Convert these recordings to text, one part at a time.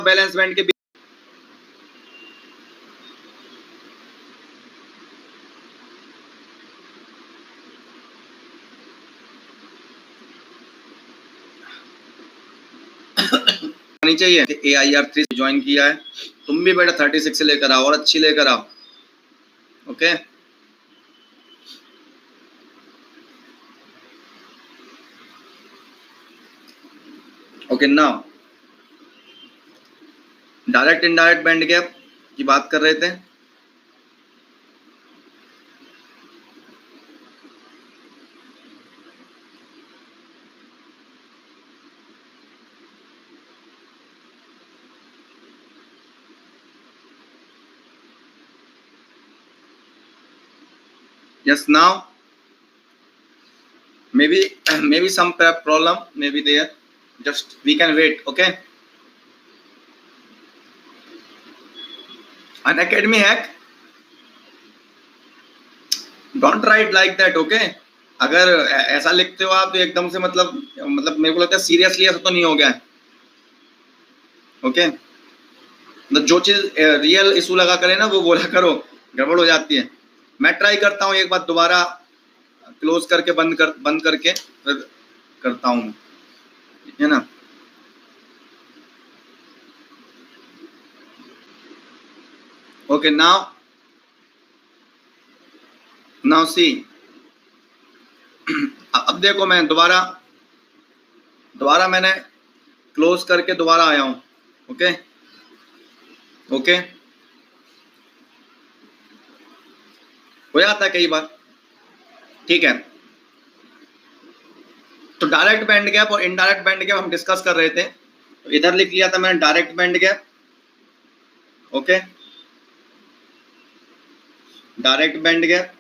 Balance band के आनी चाहिए। AIR3 ज्वाइन किया है, तुम भी बेटा 36 लेकर आओ और अच्छी लेकर आओ। Okay okay, now direct indirect band gap की बात कर रहे थे। Yes, now maybe some problem may be there. Just we can wait. Okay. An academy hack. Don't write like that. Okay. अगर ऐसा लिखते हो आप तो एकदम से मतलब मेरे को लगता है सीरियसली ऐसा तो नहीं हो गया है। ओके, मतलब जो चीज रियल इशू लगा करे ना वो बोला करो, गड़बड़ हो जाती है। मैं ट्राई करता हूँ एक बार दोबारा क्लोज करके बंद करके फिर करता हूँ, ठीक है ना। ओके, नाउ सी, अब देखो मैं दोबारा मैंने क्लोज करके दोबारा आया हूँ। ओके ओके, हो जाता है कई बार, ठीक है। तो डायरेक्ट बैंड गैप और इनडायरेक्ट बैंड गैप हम डिस्कस कर रहे थे, तो इधर लिख लिया था मैंने direct band gap. Okay, direct band gap,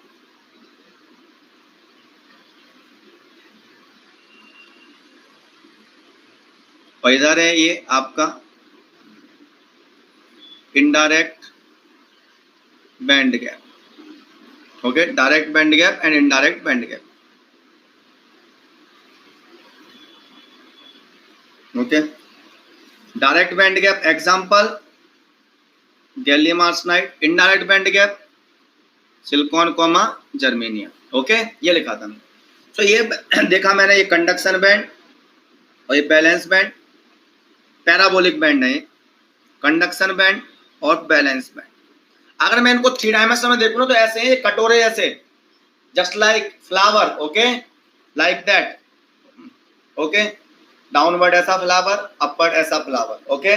और इधर है ये आपका indirect band gap. Okay, direct band gap and indirect band gap. Okay, direct band gap example gallium arsenide, indirect band gap silicon comma germanium. Okay, ये लिखा था। तो ये देखा मैंने, ये कंडक्शन बैंड और ये बैलेंस बैंड, पैराबोलिक बैंड है, कंडक्शन बैंड और बैलेंस बैंड। अगर मैं इनको 3 डायमेंशन में देखूं तो ऐसे हैं, कटोरे ऐसे, just like flower. Okay, like that. Okay, downward ऐसा फ्लावर, अपवर्ड ऐसा फ्लावर। ओके,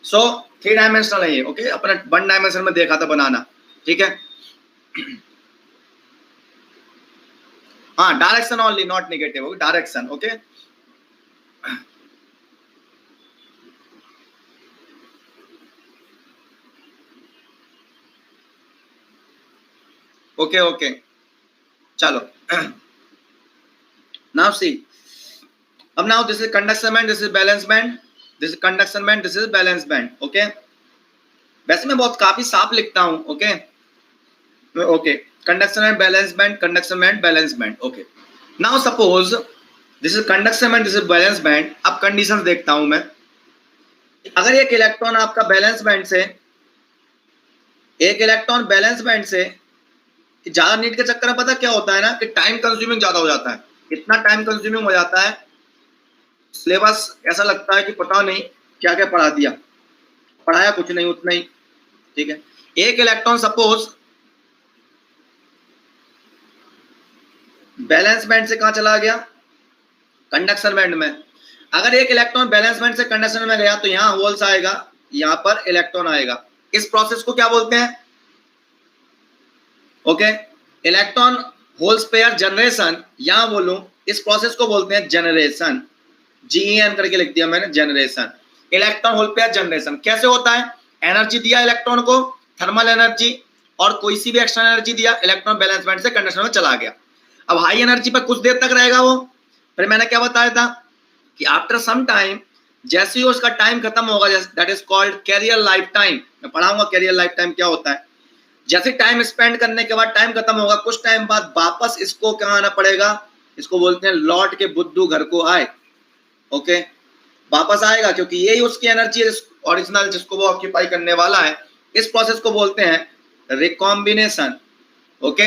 सो 3 डायमेंशनल है ये। ओके, अपने 1 डायमेंशन में देखा था बनाना, ठीक है। हाँ, direction only, not negative, direction. Okay, okay okay, चलो। नाउ सी, अब now this is conduction band, this is balance band, this is conduction band, this is balance band. Okay, वैसे मैं बहुत काफी साफ लिखता हूं। Okay okay, conduction band, valence band, conduction band, valence band. Okay, now suppose this is conduction band, this is balance band. अब conditions देखता हूं मैं। अगर एक इलेक्ट्रॉन आपका बैलेंस बैंड से, एक इलेक्ट्रॉन बैलेंस बैंड से ज्यादा नीट के चक्कर में पता क्या होता है ना, कि टाइम कंज्यूमिंग ज्यादा हो जाता है। इतना टाइम कंज्यूमिंग हो जाता है, सिलेबस ऐसा लगता है कि पता नहीं क्या क्या पढ़ा दिया, पढ़ाया कुछ नहीं, उतना ही, ठीक है। एक इलेक्ट्रॉन सपोज बैलेंस बैंड से कहां चला गया, कंडक्शन बैंड में। अगर एक इलेक्ट्रॉन बैलेंस बैंड से कंडक्शन में गया तो यहां होल्स आएगा, यहां पर इलेक्ट्रॉन आएगा। इस प्रोसेस को क्या बोलते हैं? Okay, electron holes pair generation, यहां बोलूं इस प्रोसेस को बोलते हैं जनरेशन। GEN करके लिख दिया मैंने, generation, electron hole pair generation. कैसे होता है? एनर्जी दिया इलेक्ट्रॉन को, थर्मल एनर्जी, और कोई सी भी एक्सटर्नल एनर्जी दिया, इलेक्ट्रॉन बैलेंस बैंड से कंडक्शन में चला गया। अब हाई एनर्जी पर कुछ देर तक रहेगा वो। फिर मैंने क्या बताया था कि आफ्टर सम टाइम, जैसे ही उसका टाइम खत्म होगा, that is called carrier life time. मैं पढ़ाऊंगा कैरियर लाइफ टाइम क्या होता है। जैसे टाइम स्पेंड करने के बाद टाइम खत्म होगा, कुछ टाइम बाद वापस इसको क्या आना पड़ेगा, इसको बोलते हैं लौट के बुद्धू घर को आए। ओके, वापस आएगा, क्योंकि यही उसकी एनर्जी है ओरिजिनल जिसको वो ऑक्यूपाई करने वाला है, इस प्रोसेस को बोलते हैं रिकॉम्बिनेशन। ओके,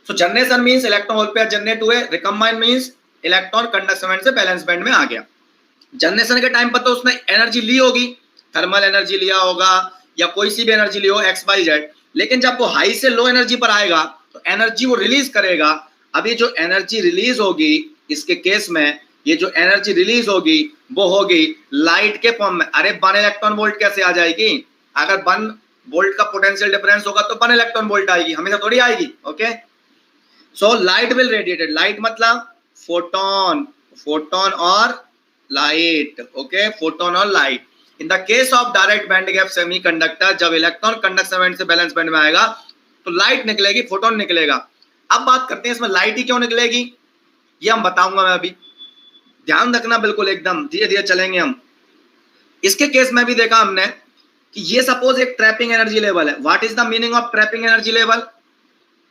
सो generation means electron hole pair generate हुए, recombine means electron conduction band से बैलेंस बैंड में आ गया। जनरेशन के टाइम पर तो उसने एनर्जी ली होगी, थर्मल एनर्जी लिया होगा या कोई सी भी एनर्जी ली हो एक्स वाई जेड, लेकिन जब वो हाई से लो एनर्जी पर आएगा तो एनर्जी वो रिलीज करेगा। अभी जो एनर्जी रिलीज होगी इसके केस में, ये जो एनर्जी रिलीज होगी वो होगी लाइट के फॉर्म में। अरे 1 इलेक्ट्रॉन वोल्ट कैसे आ जाएगी? अगर 1 वोल्ट का पोटेंशियल डिफरेंस होगा तो 1 इलेक्ट्रॉन वोल्ट आएगी, हमेशा थोड़ी आएगी। Okay, so light will radiated, light मतलब फोटोन, फोटोन और लाइट। ओके, फोटोन और light. In the case of direct band gap semiconductor, जब इलेक्ट्रॉन कंडक्शन बैंड से बैलेंस बैंड में आएगा तो लाइट निकलेगी, फोटोन निकलेगा। अब बात करते हैं इसमें लाइट ही क्यों निकलेगी, ये हम बताऊंगा मैं अभी, ध्यान रखना बिल्कुल, एकदम धीरे धीरे चलेंगे हम। इसके केस में भी देखा हमने कि ये सपोज एक ट्रैपिंग एनर्जी लेवल है। What is the meaning of trapping energy level?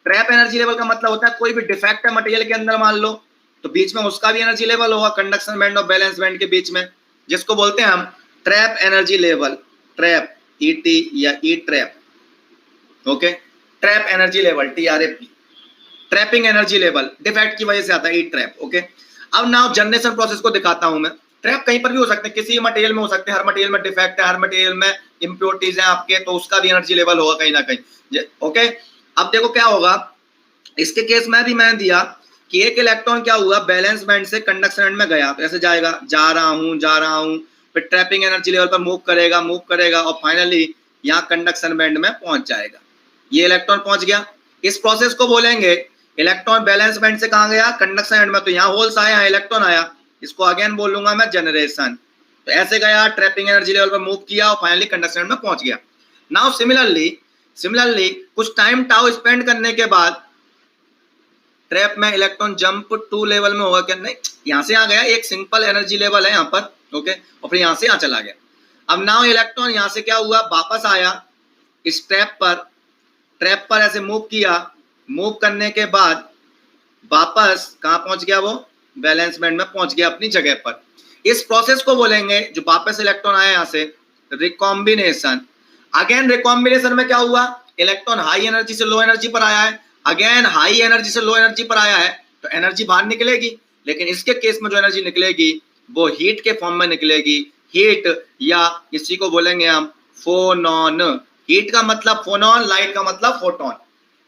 Trap energy level का मतलब होता है कोई भी डिफेक्ट है मटेरियल के अंदर मान लो, तो बीच में उसका भी एनर्जी लेवल होगा कंडक्शन बैंड और बैलेंस बैंड के बीच में, जिसको बोलते हैं हम trap energy level. Trap, ET या E trap. Okay, trap energy level, TRAP, trapping energy level, defect की वजह से आता है ई ट्रैप। ओके, अब नाउ जनरेशन प्रोसेस को दिखाता हूं मैं। ट्रैप कहीं पर भी हो सकते हैं, किसी मटेरियल में हो सकते हैं, हर मटेरियल में डिफेक्ट है, हर मटेरियल में इंप्योरिटीज हैं आपके, तो उसका भी एनर्जी लेवल होगा कहीं ना कहीं। ओके, अब देखो क्या होगा इसके केस में भी मैंने दिया कि एक इलेक्ट्रॉन क्या हुआ, बैलेंस बैंड से कंडक्शन बैंड में गया, तो ऐसे जाएगा, जा रहा हूं, फिर ट्रैपिंग एनर्जी लेवल पर मूव करेगा और फाइनली यहाँ कंडक्शन बैंड में पहुंच जाएगा। ये इलेक्ट्रॉन पहुंच गया। इस प्रोसेस को बोलेंगे इलेक्ट्रॉन बैलेंस बैंड से कहाँ गया, कंडक्शन बैंड में, तो यहाँ होल्स आया, इलेक्ट्रॉन आया, इसको अगेन बोलूंगा मैं जनरेशन। तो ऐसे गया, ट्रैपिंग एनर्जी लेवल पर मूव किया और फाइनली कंडक्शन बैंड में पहुंच गया। नाउ सिमिलरली कुछ टाइम टाउ स्पेंड करने के बाद ट्रैप में इलेक्ट्रॉन जंप 2 लेवल में होगा क्या? नहीं, यहां से आ गया, एक सिंपल एनर्जी लेवल है यहाँ पर। ओके, और फिर यहां से यहाँ चला गया। अब नाउ इलेक्ट्रॉन यहां से क्या हुआ, वापस आया इस ट्रैप पर ऐसे मूव किया, मूव करने के बाद वापस कहां पहुंच गया, वो बैलेंस बैंड में पहुंच गया अपनी जगह पर। इस प्रोसेस को बोलेंगे, जो वापस इलेक्ट्रॉन आया यहां से, रिकॉम्बिनेशन। अगेन रिकॉम्बिनेशन में क्या हुआ, इलेक्ट्रॉन हाई एनर्जी से लो एनर्जी पर आया है, अगेन हाई एनर्जी से लो एनर्जी पर आया है, तो एनर्जी बाहर निकलेगी, लेकिन इसके केस में जो एनर्जी निकलेगी वो हीट के फॉर्म में निकलेगी। हीट, या इसी को बोलेंगे हम फोनॉन। हीट का मतलब फोनॉन, लाइट का मतलब फोटोन।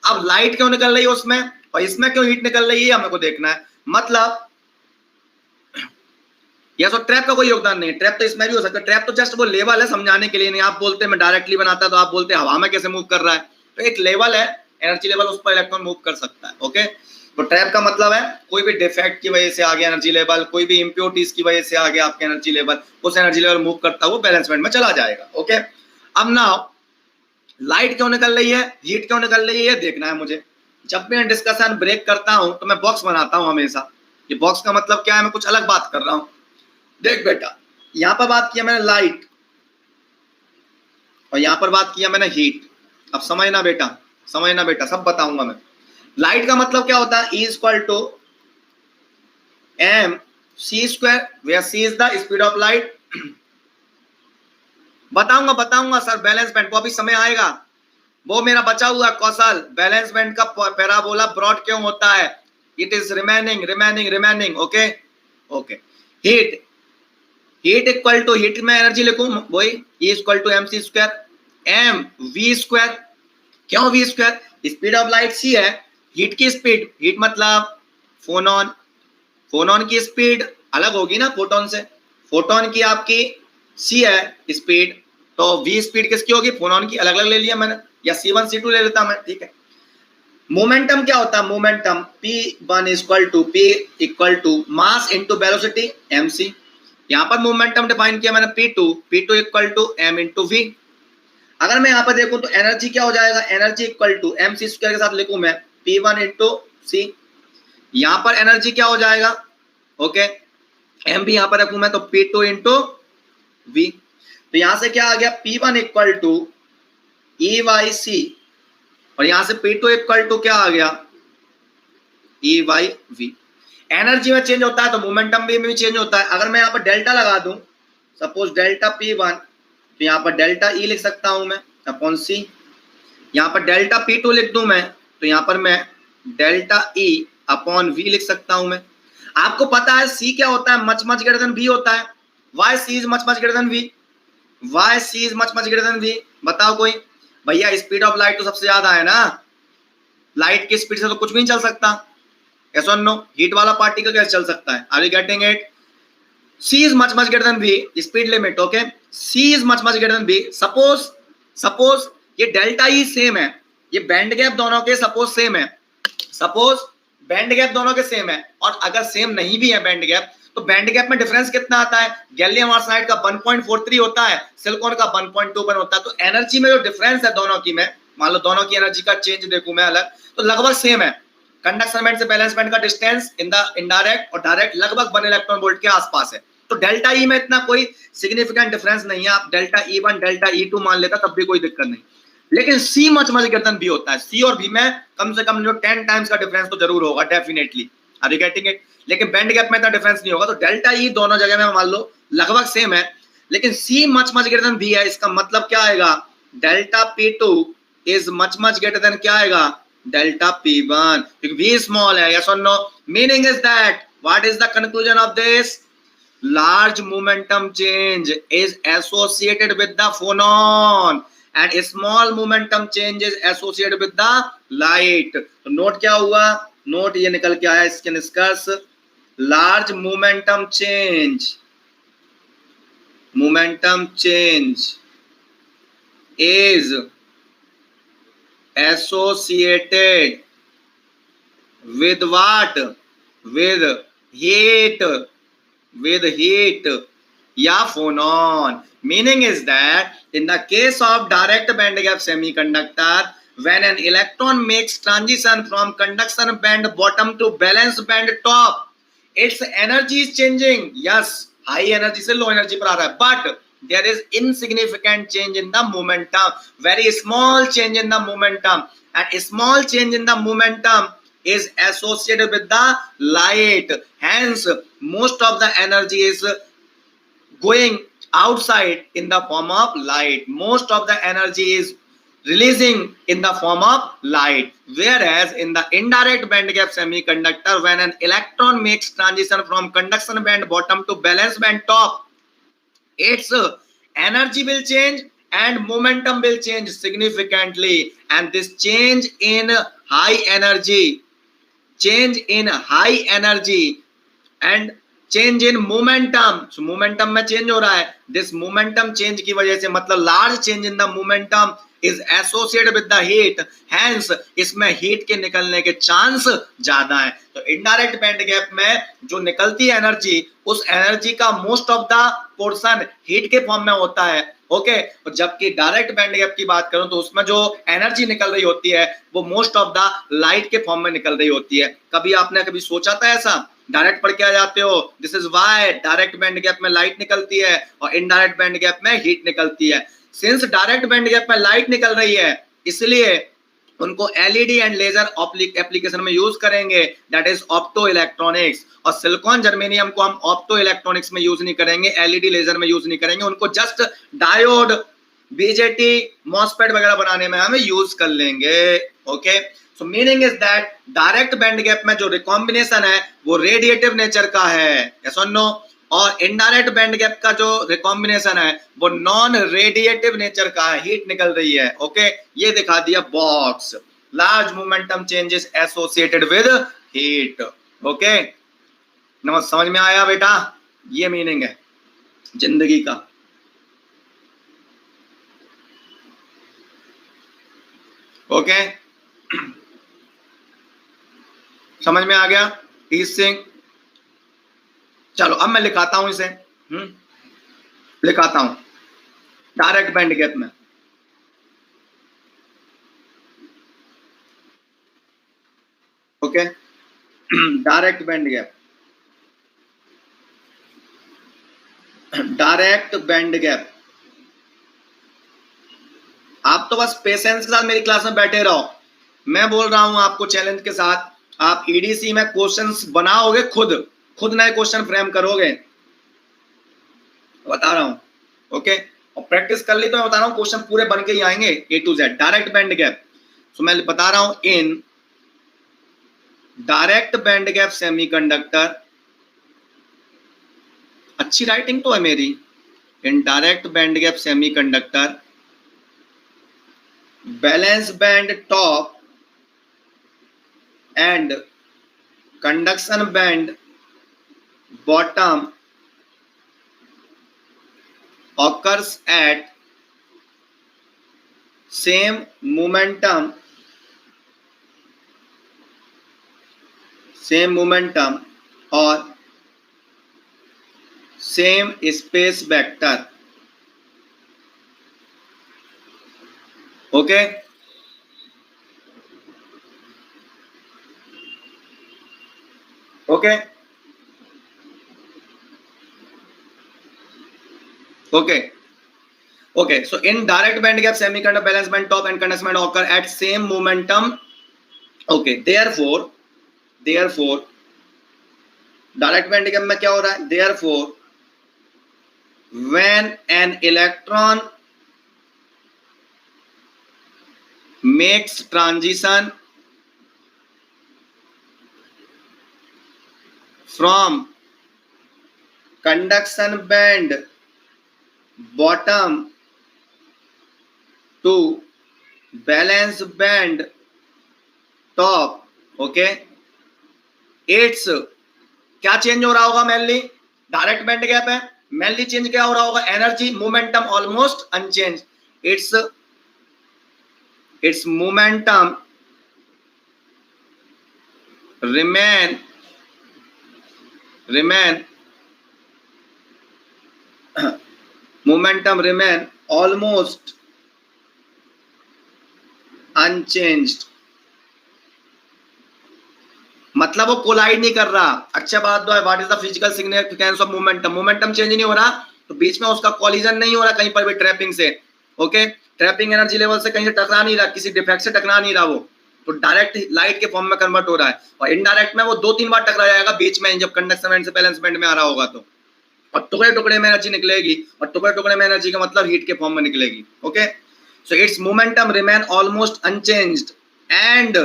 अब लाइट क्यों निकल रही है उसमें और इसमें क्यों हीट निकल रही है, हमें को देखना है। मतलब यस, और ट्रैप का कोई योगदान नहीं है, ट्रैप तो इसमें भी हो सकता है, ट्रैप तो जस्ट वो लेवल है समझाने के लिए। नहीं आप बोलते मैं डायरेक्टली बनाता तो आप बोलते हवा में कैसे मूव कर रहा है, तो एक लेवल है, एनर्जी लेवल, उस पर इलेक्ट्रॉन मूव कर सकता है। ओके, तो ट्रैप का मतलब है कोई भी डिफेक्ट की वजह से आ गया एनर्जी लेवल, कोई भी इंप्योरिटीज की वजह से आ गया आपका एनर्जी लेवल, उस एनर्जी लेवल मूव करता हुआ बैलेंस बैंड में चला जाएगा। ओके, अब नाउ लाइट क्यों निकल रही है, हीट क्यों निकल रही है, ये देखना है मुझे। जब मैं डिस्कशन ब्रेक करता हूं तो मैं बॉक्स बनाता हूं हमेशा। ये बॉक्स का मतलब क्या है, मैं कुछ अलग बात कर रहा हूं। देख बेटा, यहां पर बात किया मैंने लाइट और यहां पर बात किया मैंने हीट। अब समझना बेटा, समझना बेटा, सब बताऊंगा मैं। लाइट का मतलब क्या होता है, E equal to M C square, where C is the speed of light. बताऊंगा सर, बैलेंस बैंड को अभी समय आएगा। वो मेरा बचा हुआ कौशल, बैलेंस बैंड का पैराबोला ब्रॉड क्यों होता है, it is remaining. Okay, heat equal to, heat में एनर्जी लिखूं वही E equal to M C square M V square. क्यों V square, speed of light C है, हीट की स्पीड, हीट मतलब फोनॉन की स्पीड अलग होगी ना फोटोन से, फोटोन की आपकी सी है स्पीड, तो वी स्पीड किसकी होगी, फोनॉन की। अलग अलग ले लिया मैंने, या C1 C2 ले लेता मैं, ठीक है। मोमेंटम क्या होता है, momentum P1 equal to mass into velocity mc। यहां पर मोमेंटम डिफाइन किया मैंने P2 equal to m into v। अगर मैं यहां पर देखूं तो एनर्जी क्या हो जाएगा, energy equal to mc square के साथ लिखूं मैं P1 इंटू c। यहां पर एनर्जी क्या हो जाएगा, ओके, m भी यहां पर रखूं मैं, तो P2 इंटू v। तो यहां से क्या आ गया, P1 equal to E by C, और यहां से P2 इक्वल टू क्या आ गया, ई वाई वी। एनर्जी में चेंज होता है तो मोमेंटम भी चेंज होता है। अगर मैं यहां पर डेल्टा लगा दूं, सपोज डेल्टा P1 तो यहाँ पर डेल्टा ई लिख सकता हूं मैं अपॉन सी। यहाँ पर डेल्टा P2 लिख दूं मैं, तो यहाँ पर मैं डेल्टा ई अपॉन वी लिख सकता हूं मैं। आपको पता है सी क्या होता है, much much greater than V होता है। Why C is much much greater than V, why C is much much greater than V. बताओ कोई। भैया स्पीड ऑफ लाइट तो सबसे ज्यादा है ना, लाइट की स्पीड से तो कुछ भी नहीं चल सकता। यस और नो, हीट वाला पार्टिकल कैसे चल सकता है? Are you getting it? C is much much greater than V, speed limit. Okay, C is much much greater than V. Suppose ये डेल्टा ई सेम है, ये बैंड गैप दोनों के सपोज सेम है, सपोज बैंड गैप दोनों के same है, और अगर सेम नहीं भी है बैंड गैप, तो बैंड गैप में डिफरेंस कितना आता है? गैलियम आर्सेनाइड का 1.43 होता है, सिलिकॉन का 1.21 होता है। तो एनर्जी में जो डिफरेंस है दोनों की, मैं मान लो दोनों की एनर्जी का चेंज देखूं मैं अलग, तो लगभग सेम है। कंडक्शन बैंड से बैलेंस बैंड का डिस्टेंस इन द इनडायरेक्ट और डायरेक्ट लगभग 1 इलेक्ट्रॉन वोल्ट के आसपास है। तो डेल्टा ई में इतना कोई सिग्निफिकेंट डिफरेंस नहीं है। आप डेल्टा ई1 डेल्टा ई2 मान लेता तब भी कोई दिक्कत नहीं। लेकिन C much much greater than B होता है। सी और बी में कम से कम जो 10 टाइम्स का डिफरेंस तो जरूर होगा definitely. Are you getting it? लेकिन बैंड गैप में इतना डिफरेंस नहीं होगा। तो डेल्टा ई दोनों जगह में मान लो लगभग सेम है, लेकिन C much much greater than B है। इसका मतलब क्या आएगा? Delta P2 is much much greater than क्या आएगा? डेल्टा P1, क्योंकि V स्मॉल है। यस और no? Meaning is that what is the conclusion of this? Large momentum change is associated with the phonon and small momentum change is associated with the light. तो note क्या हुआ? Note ये निकल के आया इसके निष्कर्ष, large momentum change is associated with what? With heat या phonon. Meaning is that in the case of direct band gap semiconductor, when an electron makes transition from conduction band bottom to valence band top, its energy is changing. Yes, high energy से low energy पर आ रहा है, but there is insignificant change in the momentum, very small change in the momentum, and small change in the momentum is associated with the light. Hence, most of the energy is going outside in the form of light. Most of the energy is releasing in the form of light. Whereas in the indirect band gap semiconductor, when an electron makes transition from conduction band bottom to valence band top, its energy will change and momentum will change significantly. And this change in high energy and change in momentum, so momentum में change हो रहा है, this momentum change की वजह से, मतलब large change in the momentum is associated with the heat, hence इसमें heat के निकलने के चांस ज्यादा है। तो इनडायरेक्ट बैंड गैप में जो निकलती है एनर्जी, उस एनर्जी का most of the portion heat के फॉर्म में होता है। ओके, और जबकि डायरेक्ट बैंड गैप की बात करूं तो उसमें जो एनर्जी निकल रही होती है वो मोस्ट ऑफ द लाइट के फॉर्म में निकल रही होती है। कभी आपने कभी सोचा था ऐसा? डायरेक्ट पढ़ के आ जाते हो, this is why direct band gap में लाइट निकलती है और इनडायरेक्ट बैंड गैप में हीट निकलती है। सिंस डायरेक्ट बैंड गैप में लाइट निकल रही है, इसलिए उनको एलईडी एंड लेजर एप्लीकेशन में यूज करेंगे, दैट इज ऑप्टो इलेक्ट्रॉनिक्स। और सिलिकॉन जर्मेनियम को हम ऑप्टो इलेक्ट्रॉनिक्स में यूज नहीं करेंगे, एलईडी लेजर में यूज नहीं करेंगे, उनको जस्ट डायोड, बीजेटी, मॉसफेट वगैरह बनाने में हम यूज कर लेंगे। Okay, so meaning is that direct band gap में जो रिकॉम्बिनेशन है वो रेडिएटिव नेचर का है, यस और नो, और इनडायरेक्ट बैंड गैप का जो रिकॉम्बिनेशन है वो नॉन रेडिएटिव नेचर का है, हीट निकल रही है। ओके, ये दिखा दिया box, large momentum changes associated with heat. Okay, समझ में आया बेटा? ये मीनिंग है जिंदगी का। ओके, समझ में आ गया इस सिंह? चलो अब मैं लिखाता हूं इसे, लिखाता हूं डायरेक्ट बैंड गैप में। Okay, direct band gap, direct band gap. आप तो बस पेशेंस के साथ मेरी क्लास में बैठे रहो। मैं बोल रहा हूं आपको चैलेंज के साथ, आप ईडीसी में क्वेश्चंस बनाओगे, खुद नए क्वेश्चन फ्रेम करोगे, बता रहा हूं। ओके, और प्रैक्टिस कर ली तो मैं बता रहा हूं क्वेश्चन पूरे बन के ही आएंगे A to Z. Direct band gap, तो मैं बता रहा हूं in direct band gap semiconductor, अच्छी राइटिंग तो है मेरी, in direct band gap semiconductor valence band top and conduction band bottom occurs at same momentum or same space vector. Okay, okay, okay, okay. So in direct band gap semiconductor balance band top and conduction band occur at same momentum. Okay, therefore direct band gap में क्या हो रहा है? Therefore when an electron makes transition from conduction band bottom to balance band top, okay, it's क्या change हो रहा होगा? Mainly direct band gap है, मेनली चेंज क्या हो रहा होगा? Energy, momentum almost unchanged, it's momentum remain momentum remain almost unchanged, मतलब वो कोलाइड नहीं कर रहा। अच्छा बात तो है, what is the physical significance of momentum? Momentum change नहीं हो रहा तो बीच में उसका कॉलिजन नहीं हो रहा कहीं पर भी ट्रैपिंग से। ओके, ट्रैपिंग एनर्जी लेवल से कहीं से टकरा नहीं रहा, किसी डिफेक्ट से टकरा नहीं रहा, वो तो डायरेक्ट लाइट के फॉर्म में कन्वर्ट हो रहा है। और इनडायरेक्ट में वो 2-3 बार टकरा जाएगा बीच में, जब कंडक्शन बैंड से बैलेंस बैंड में आ रहा होगा तो, और टुकड़े टुकड़े में एनर्जी निकलेगी, और टुकड़े टुकड़े में एनर्जी का मतलब हीट के फॉर्म में निकलेगी। Okay, so it's momentum remain almost unchanged and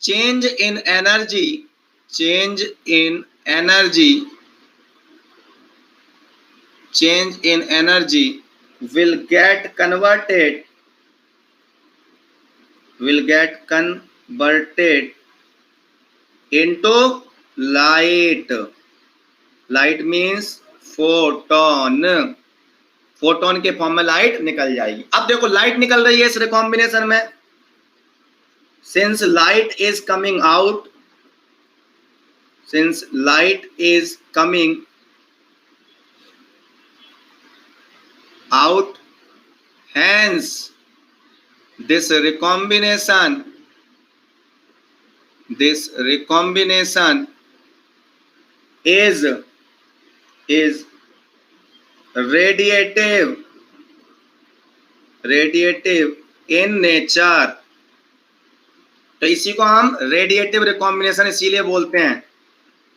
change in energy will get converted into light. Light means photon के फॉर्म में लाइट निकल जाएगी। अब देखो लाइट निकल रही है इस रिकॉम्बिनेशन में, since light is coming out, hence this recombination is radiative in nature। तो इसी को हम रेडिएटिव रिकॉम्बिनेशन इसीलिए बोलते हैं।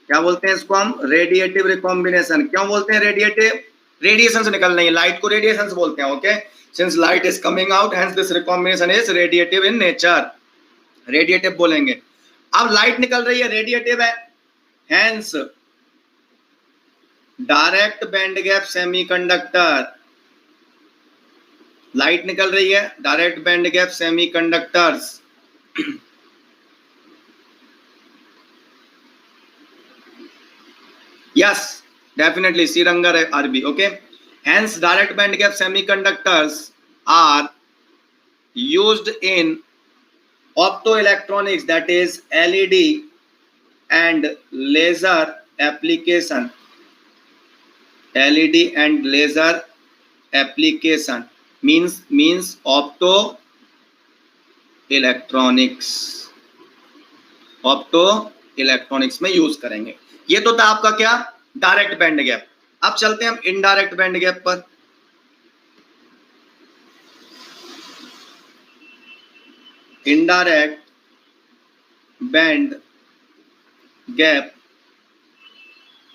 क्या बोलते हैं इसको हम? Radiative recombination. क्यों बोलते हैं रेडिएटिव? रेडिएशन से निकल रही है, लाइट को रेडिएशन से बोलते हैं। Okay, since light is coming out hence this recombination is radiative in nature, radiative बोलेंगे। अब लाइट निकल रही है, रेडिएटिव है, hence direct band gap semiconductor, light निकल रही है, direct band gap semiconductors yes, definitely Srirangar RB. Okay, hence direct band gap semiconductors are used in optoelectronics, that is LED and laser application. LED and laser application means optoelectronics में use करेंगे। ये तो था आपका क्या? Direct band gap. अब चलते हैं हम इनडायरेक्ट बैंड गैप पर। Indirect band gap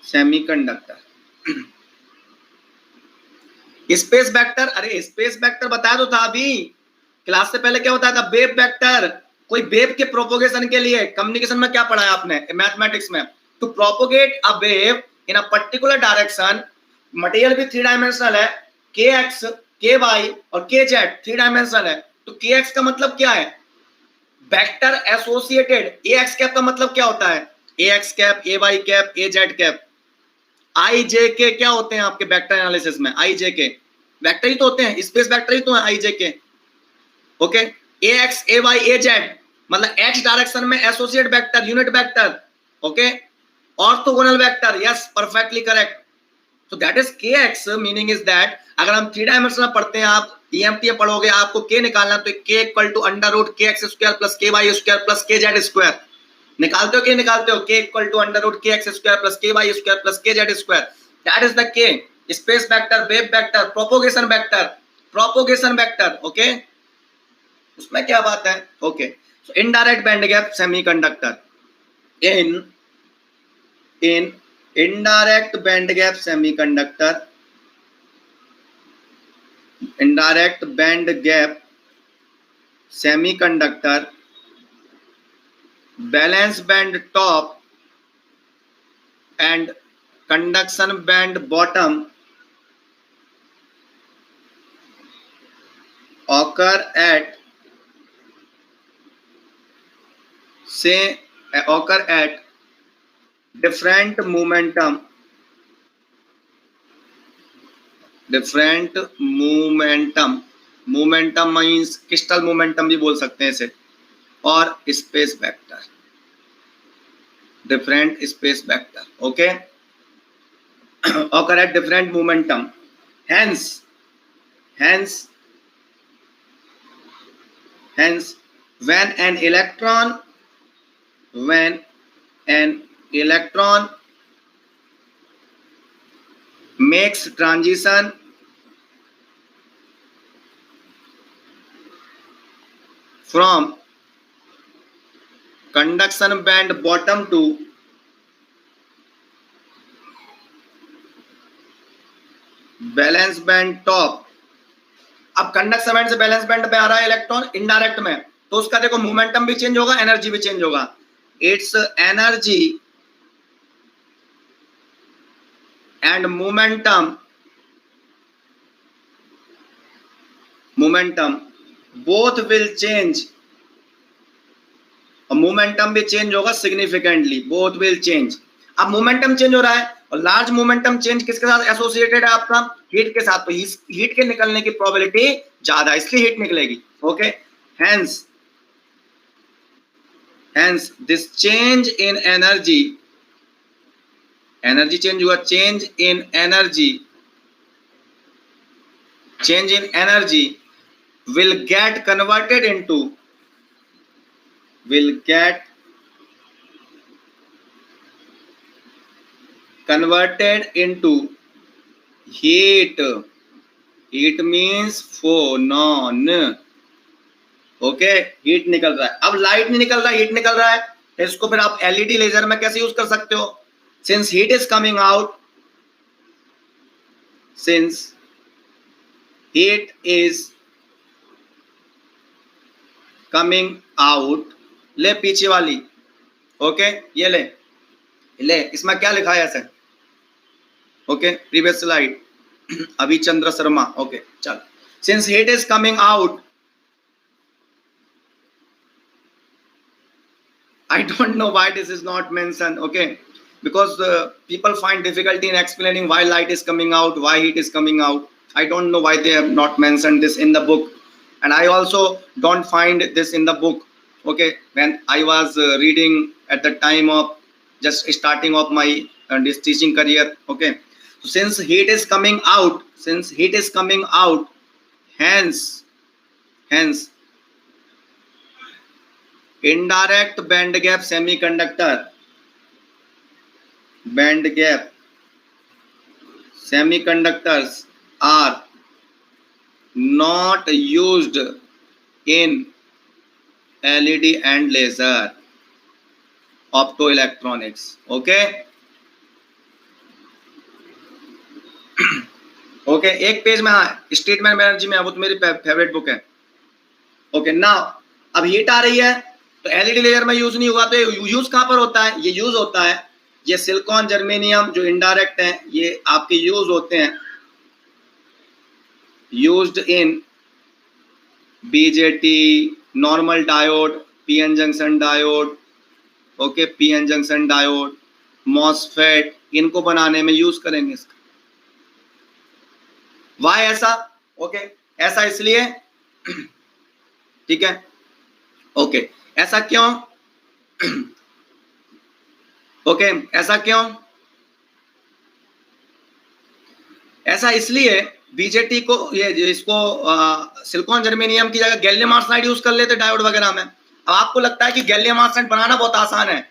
semiconductor, space vector, अरे स्पेस वेक्टर बताया तो था अभी क्लास से पहले, क्या होता था? Wave vector. कोई वेव के प्रोपोगेशन के लिए कम्युनिकेशन में क्या पढ़ा है आपने मैथमेटिक्स में? To propagate a wave in a particular direction, material भी 3 डायमेंशनल है, के एक्स, के वाई और के जेड 3 डायमेंशनल है। तो के एक्स का मतलब क्या है? Vector associated. A X cap का मतलब क्या होता है? A X cap, A Y cap, A Z cap. I J K क्या होते हैं आपके वेक्टर एनालिसिस में? आई जे के वेक्टर ही तो होते हैं, स्पेस वेक्टर ही तो है आई जे के। ओके, ए एक्स, ए वाई, ए जेड मतलब एक्स डायरेक्शन में associate vector, unit vector. Okay, orthogonal vector, yes perfectly correct. तो दैट इज के एक्स, मीनिंग इज दैट अगर हम 3 डायमेंशन में पढ़ते हैं, आप ईएमटी पढ़ोगे, आपको के निकालना, तो K equal to under root K X square plus K Y square plus K Z square. निकालते हो? के निकालते हो? K equal to under root K X square plus K Y square plus K Z square. That is the K. Space vector, wave vector, propagation vector, propagation vector. Okay, उसमें क्या बात है? Okay, so indirect band gap semiconductor, in indirect band gap semiconductor, indirect band gap semiconductor, valence band top and conduction band bottom occur at different momentum, momentum means crystal momentum भी बोल सकते हैं इसे, और space vector, different space vector. Okay, occur at different momentum. Hence when an electron makes transition from conduction band bottom to balance band top. अब conduction band से balance band पे आ रहा है इलेक्ट्रॉन इनडायरेक्ट में, तो उसका देखो मोमेंटम भी चेंज होगा, एनर्जी भी चेंज होगा। It's energy and momentum both will change, और मोमेंटम भी चेंज होगा सिग्निफिकेंटली, बोथ विल चेंज। अब मोमेंटम चेंज हो रहा है, और लार्ज मोमेंटम चेंज किसके साथ एसोसिएटेड है? आपका हीट के साथ। तो हीट के निकलने की प्रोबेबिलिटी ज्यादा है, इसलिए हीट निकलेगी। Okay, hence this change in energy change हुआ, change in energy will get converted into heat means phonon। Okay, heat निकल रहा है। अब लाइट नहीं निकल रहा है, हीट निकल रहा है, तो इसको फिर आप एलईडी लेजर में कैसे यूज कर सकते हो? Since heat is coming out, ले पीछे वाली। ओके, ये ले इसमें क्या लिखा है ऐसे? ओके, प्रीवियस स्लाइड अभी चंद्र शर्मा। ओके, चल, since heat is coming out, I don't know why this is not mentioned. Okay, because people find difficulty in explaining why light is coming out, why heat is coming out. I don't know why they have not mentioned this in the book, and I also don't find this in the book. Okay, when I was reading at the time of just starting of my this teaching career. Okay, so since heat is coming out, hence indirect band gap semiconductors are not used in LED and laser optoelectronics. Okay, okay एक page में, हाँ statement Banerjee में है, वो तो मेरी favourite book है। Okay now अब हीट आ रही है तो एलईडी लेयर में यूज नहीं हुआ, तो यूज कहां पर होता है? ये यूज होता है, ये सिलिकॉन जर्मेनियम जो इनडायरेक्ट है ये आपके यूज होते हैं, used in BJT, normal diode, PN junction diode, okay PN junction diode, MOSFET, इनको बनाने में यूज करेंगे इसका। वाई ऐसा? ओके ऐसा इसलिए ठीक है, ओके ऐसा क्यों? ओके ऐसा क्यों? ऐसा इसलिए बीजेटी को ये इसको सिलिकॉन जर्मेनियम की जगह गैलियम आर्सेनाइड यूज कर लेते डायोड वगैरह में। अब आपको लगता है कि गैलियम आर्सेनाइड बनाना बहुत आसान है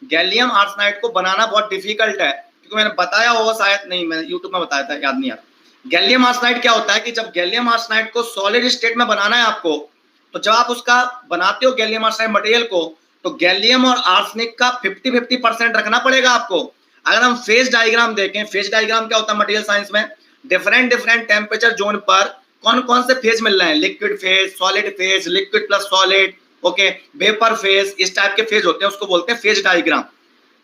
गैलियम आर्सेनाइड को बनाना बहुत डिफिकल्ट है, क्योंकि मैंने बताया होगा शायद, नहीं मैंने यूट्यूब में बताया था, याद नहीं आता। गैलियम आर्सेनाइड क्या होता है कि जब गैलियम आर्सेनाइड को सॉलिड स्टेट में बनाना है आपको, तो जब आप उसका बनाते हो गैलियम आर्सेनाइड मटेरियल को, तो गैलियम और आर्सेनिक का 50-50% रखना पड़ेगा आपको। अगर हम फेज डायग्राम देखें, फेज डायग्राम क्या होता है मटेरियल साइंस में? डिफरेंट टेम्परेचर जोन पर कौन कौन से फेज मिल रहे हैं, liquid phase, solid phase, liquid plus solid, okay vapour phase, इस टाइप के फेज होते हैं, उसको बोलते हैं फेज डायग्राम।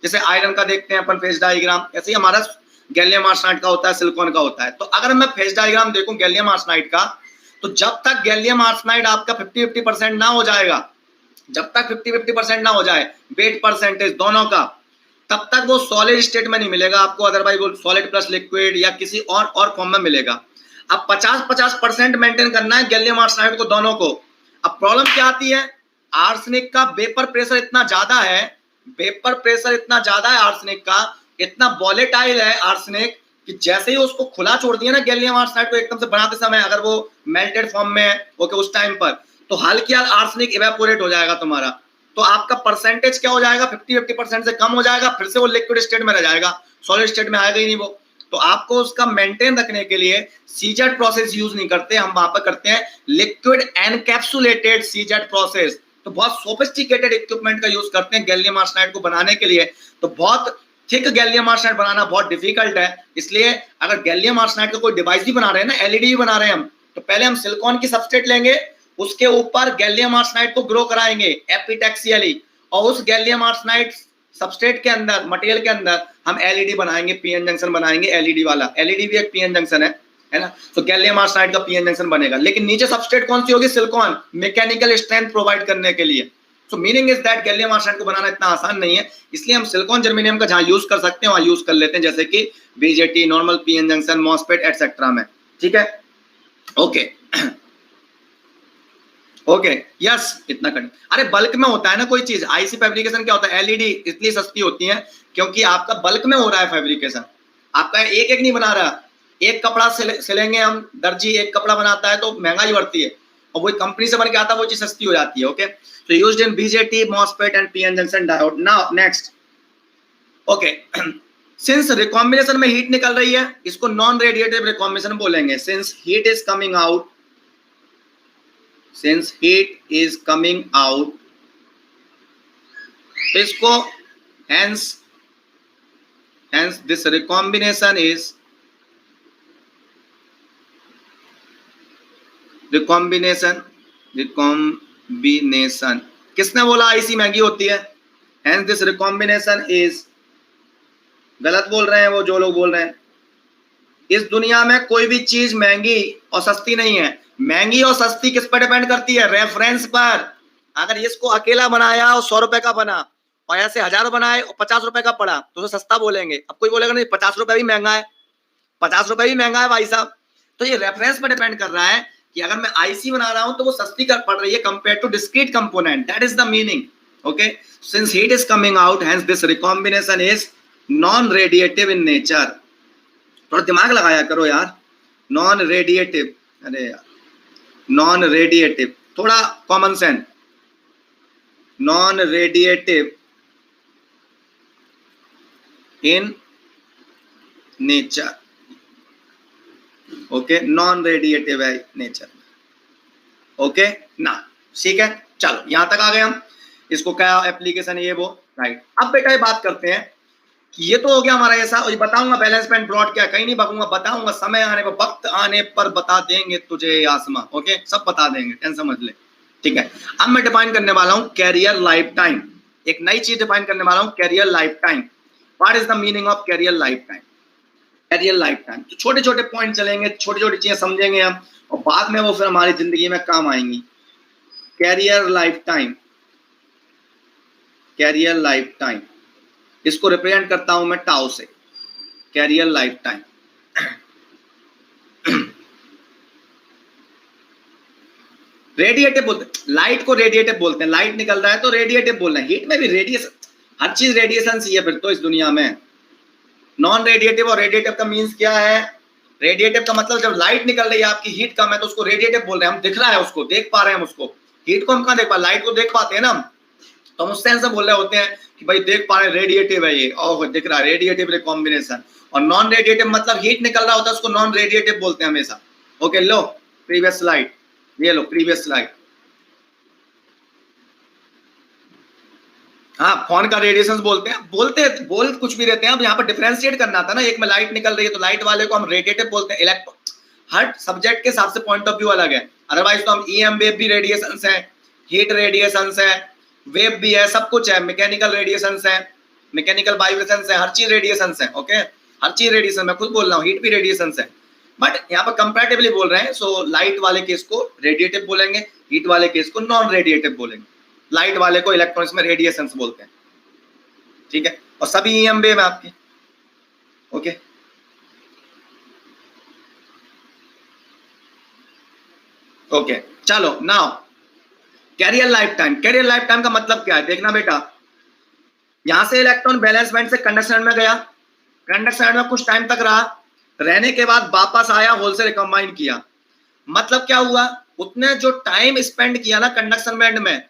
जैसे आयरन का देखते हैं अपन फेज डायग्राम, ऐसे ही हमारा गैलियम आर्सेनाइड का होता है, सिलिकॉन का होता है। तो अगर मैं फेज डायग्राम देखूं गैलियम आर्सेनाइड का, तो जब तक गैलियम आर्सेनाइड आपका 50-50% ना हो जाएगा, जब तक 50-50% ना हो जाए वेट परसेंटेज दोनों का, तब तक वो सॉलिड स्टेट में नहीं मिलेगा आपको, अदरवाइज वो सॉलिड प्लस लिक्विड या किसी और फॉर्म में मिलेगा। अब 50-50% मेंटेन करना है गैलियम आर्सेनाइड को दोनों को। अब प्रॉब्लम क्या आती है? आर्सेनिक का वेपर प्रेशर इतना ज्यादा है, वेपर प्रेशर इतना ज्यादा है आर्सेनिक का, इतना वॉलेटाइल है आर्सेनिक, कि जैसे ही उसको खुला छोड़ दिया ना गैलियम आर्सेनाइड को एकदम से बनाते समय, अगर वो मेल्टेड फॉर्म में है ओके उस टाइम पर, तो हल्की आर्सेनिक इवेपोरेट हो जाएगा तुम्हारा, तो आपका परसेंटेज क्या हो जाएगा? 50-50% से कम हो जाएगा, फिर से वो लिक्विड स्टेट में रह जाएगा, सॉलिड स्टेट में आएगा ही नहीं वो। तो आपको उसका मेंटेन रखने के लिए सीजेड प्रोसेस यूज नहीं करते, हम वहां पर करते हैं लिक्विड एनकैप्सुलेटेड सीजेड प्रोसेस। तो बहुत सोफिस्टिकेटेड इक्विपमेंट का यूज करते हैं गैलियम आर्सेनाइड को बनाने के लिए। तो बहुत थिक गैलियम आर्सेनाइड बनाना बहुत डिफिकल्ट है, इसलिए अगर गैलियम आर्सेनाइड का कोई डिवाइस भी बना रहे हैं ना, एलईडी भी बना रहे हैं हम, तो पहले हम सिलिकॉन की सबस्ट्रेट लेंगे, उसके ऊपर गैलियम आर्सेनाइड को ग्रो कराएंगे एपिटैक्सियली, और उस गैलियम आर्सेनाइड सबस्ट्रेट के अंदर, मटेरियल के अंदर हम एलईडी बनाएंगे, पीएन जंक्शन बनाएंगे एलईडी वाला। एलईडी भी एक पीएन जंक्शन है ना? तो गैलियम आर्सेनाइड का पीएन जंक्शन बनेगा, लेकिन नीचे सबस्ट्रेट कौन सी होगी? सिलिकॉन, मैकेनिकल स्ट्रेंथ प्रोवाइड करने के लिए। सो meaning is that gallium arsenide को बनाना इतना आसान नहीं है, इसलिए हम सिलिकॉन जर्मेनियम का जहां यूज कर सकते हैं वहां यूज कर लेते हैं, जैसे कि BJT, normal PN junction, MOSFET etcetera में। ठीक है, ओके ओके यस इतना कर। अरे बल्क में होता है ना कोई चीज, आईसी फैब्रिकेशन क्या होता है? एलईडी इसलिए सस्ती होती है क्योंकि आपका बल्क में हो रहा है फैब्रिकेशन, आपका एक एक नहीं बना रहा। एक कपड़ा सिलेंगे हम, दर्जी एक कपड़ा बनाता है तो महंगाई बढ़ती है, और वही कंपनी से बन के आता है वो चीज सस्ती हो जाती है। Okay, so used in BJT, MOSFET and PN junction diode. Now next, okay, since recombination में हीट निकल रही है, इसको नॉन रेडिएटिव रिकॉम्बिनेशन बोलेंगे। Since heat is coming out, since heat is coming out, तो इसको hence this recombination is recombination किसने बोला आईसी महंगी होती है? Hence this recombination is, गलत बोल रहे हैं वो जो लोग बोल रहे हैं। इस दुनिया में कोई भी चीज महंगी और सस्ती नहीं है। महंगी और सस्ती किस पर डिपेंड करती है? रेफरेंस पर। अगर इसको अकेला बनाया और 100 रुपए का बना, और ऐसे 1000 बनाए और 50 रुपए का पड़ा, तो उसे सस्ता बोलेंगे। अब कोई बोलेगा नहीं 50 रुपए भी महंगा है, 50 रुपए भी महंगा है भाई साहब। तो ये रेफरेंस पर डिपेंड कर रहा है कि अगर मैं आईसी बना रहा हूं तो वो सस्ती कर पड़ रही है compare to discrete component, that is the meaning. Okay, since heat is coming out, hence this recombination is non radiative in nature. थोड़ा दिमाग लगाया करो यार, नॉन रेडिएटिव, अरे यार नॉन रेडिएटिव, थोड़ा common sense, non radiative in nature. Okay, non radiative है nature. Okay ना, ठीक है, चलो यहां तक आ गए हम। इसको क्या एप्लीकेशन है ये वो, राइट। अब बेटा ये बात करते हैं ये तो हो गया हमारा ऐसा, और बताऊंगा बैलेंस बैंड ब्रॉड क्या, कहीं नहीं भागूंगा, बताऊंगा समय आने पर, वक्त आने पर बता देंगे तुझे आसमा। ओके, सब बता देंगे, टेंशन मत ले। ठीक है, अब मैं डिफाइन करने वाला हूं कैरियर लाइफ टाइम। एक नई चीज डिफाइन करने वाला हूं, carrier life time. What is the meaning of carrier life time? Carrier life time, तो छोटे छोटे पॉइंट चलेंगे, छोटी छोटी चीजें समझेंगे हम, और बाद में वो फिर हमारी जिंदगी में काम आएंगी। Carrier life time, carrier life time, इसको रिप्रेजेंट करता हूं मैं टाउ से। कैरियर लाइफ टाइम, रेडिएटिव बोलते हैं, लाइट को रेडिएटिव बोलते हैं। लाइट निकल रहा है तो रेडिएटिव बोल रहे हैं। हीट में भी रेडिएशन, हर चीज रेडिएशन सी है फिर तो इस दुनिया में। नॉन रेडिएटिव और रेडिएटिव का मीन्स क्या है? रेडिएटिव का मतलब जब लाइट निकल रही है, आपकी हीट कम है, तो उसको रेडिएटिव बोल रहे हैं। हम दिख रहा है उसको, देख पा रहे हैं हम उसको। हीट को हम कहाँ देख पा, लाइट को देख पाते हैं ना, तो हम उस सेंस से बोल रहे होते हैं कि भाई देख पा रहे हैं, रेडिएटिव है ये, और दिख रहा है, रेडिएटिव रिकॉम्बिनेशन। और नॉन रेडिएटिव मतलब हीट निकल रहा होता है, उसको नॉन रेडिएटिव बोलते हैं हमेशा। ओके, लो प्रीवियस स्लाइड, ये लो प्रीवियस स्लाइड। हाँ, फोन का रेडिएशन बोल कुछ भी रहते हैं। अब यहाँ पर डिफरेंशिएट करना था ना, एक में लाइट निकल रही है तो लाइट वाले को हम रेडिएटिव बोलते हैं। इलेक्ट्रॉन, हर सब्जेक्ट के हिसाब से पॉइंट ऑफ व्यू अलग है। अदरवाइज तो हम ईएम वेव भी रेडिएशंस है, हीट रेडिएशंस है, वेव भी है, सब कुछ है, मैकेनिकल रेडिएशंस है, मैकेनिकल वाइब्रेशंस है, हर चीज रेडिएशंस है। ओके, हर चीज रेडिएशन, मैं खुद बोल रहा हूँ, हीट भी रेडिएशंस है, बट यहाँ पर कंपैरेटिवली बोल रहे हैं। सो लाइट वाले केस को रेडिएटिव बोलेंगे, हीट वाले केस को नॉन रेडिएटिव बोलेंगे। लाइट वाले को इलेक्ट्रॉनिक्स में रेडिएशंस बोलते हैं। ठीक है, और सभी ईएम वेव है आपकी। ओके, ओके, चलो now carrier life time. Carrier life time का मतलब क्या है, देखना बेटा। यहां से इलेक्ट्रॉन बैलेंस बैंड से कंडक्शन में गया, कंडक्शन में कुछ टाइम तक रहा, रहने के बाद वापस आया, होल से रिकम्बाइन किया। मतलब क्या हुआ, उतने जो टाइम स्पेंड किया ना कंडक्शन बैंड में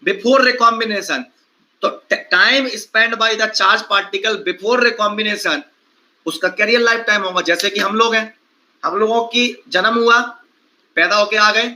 बिफोर रिकॉम्बिनेशन, तो time spend by the charge particle before recombination, उसका कैरियर लाइफ टाइम होगा। जैसे कि हम लोग हैं, हम लोगों की जन्म हुआ, पैदा होके आ गए,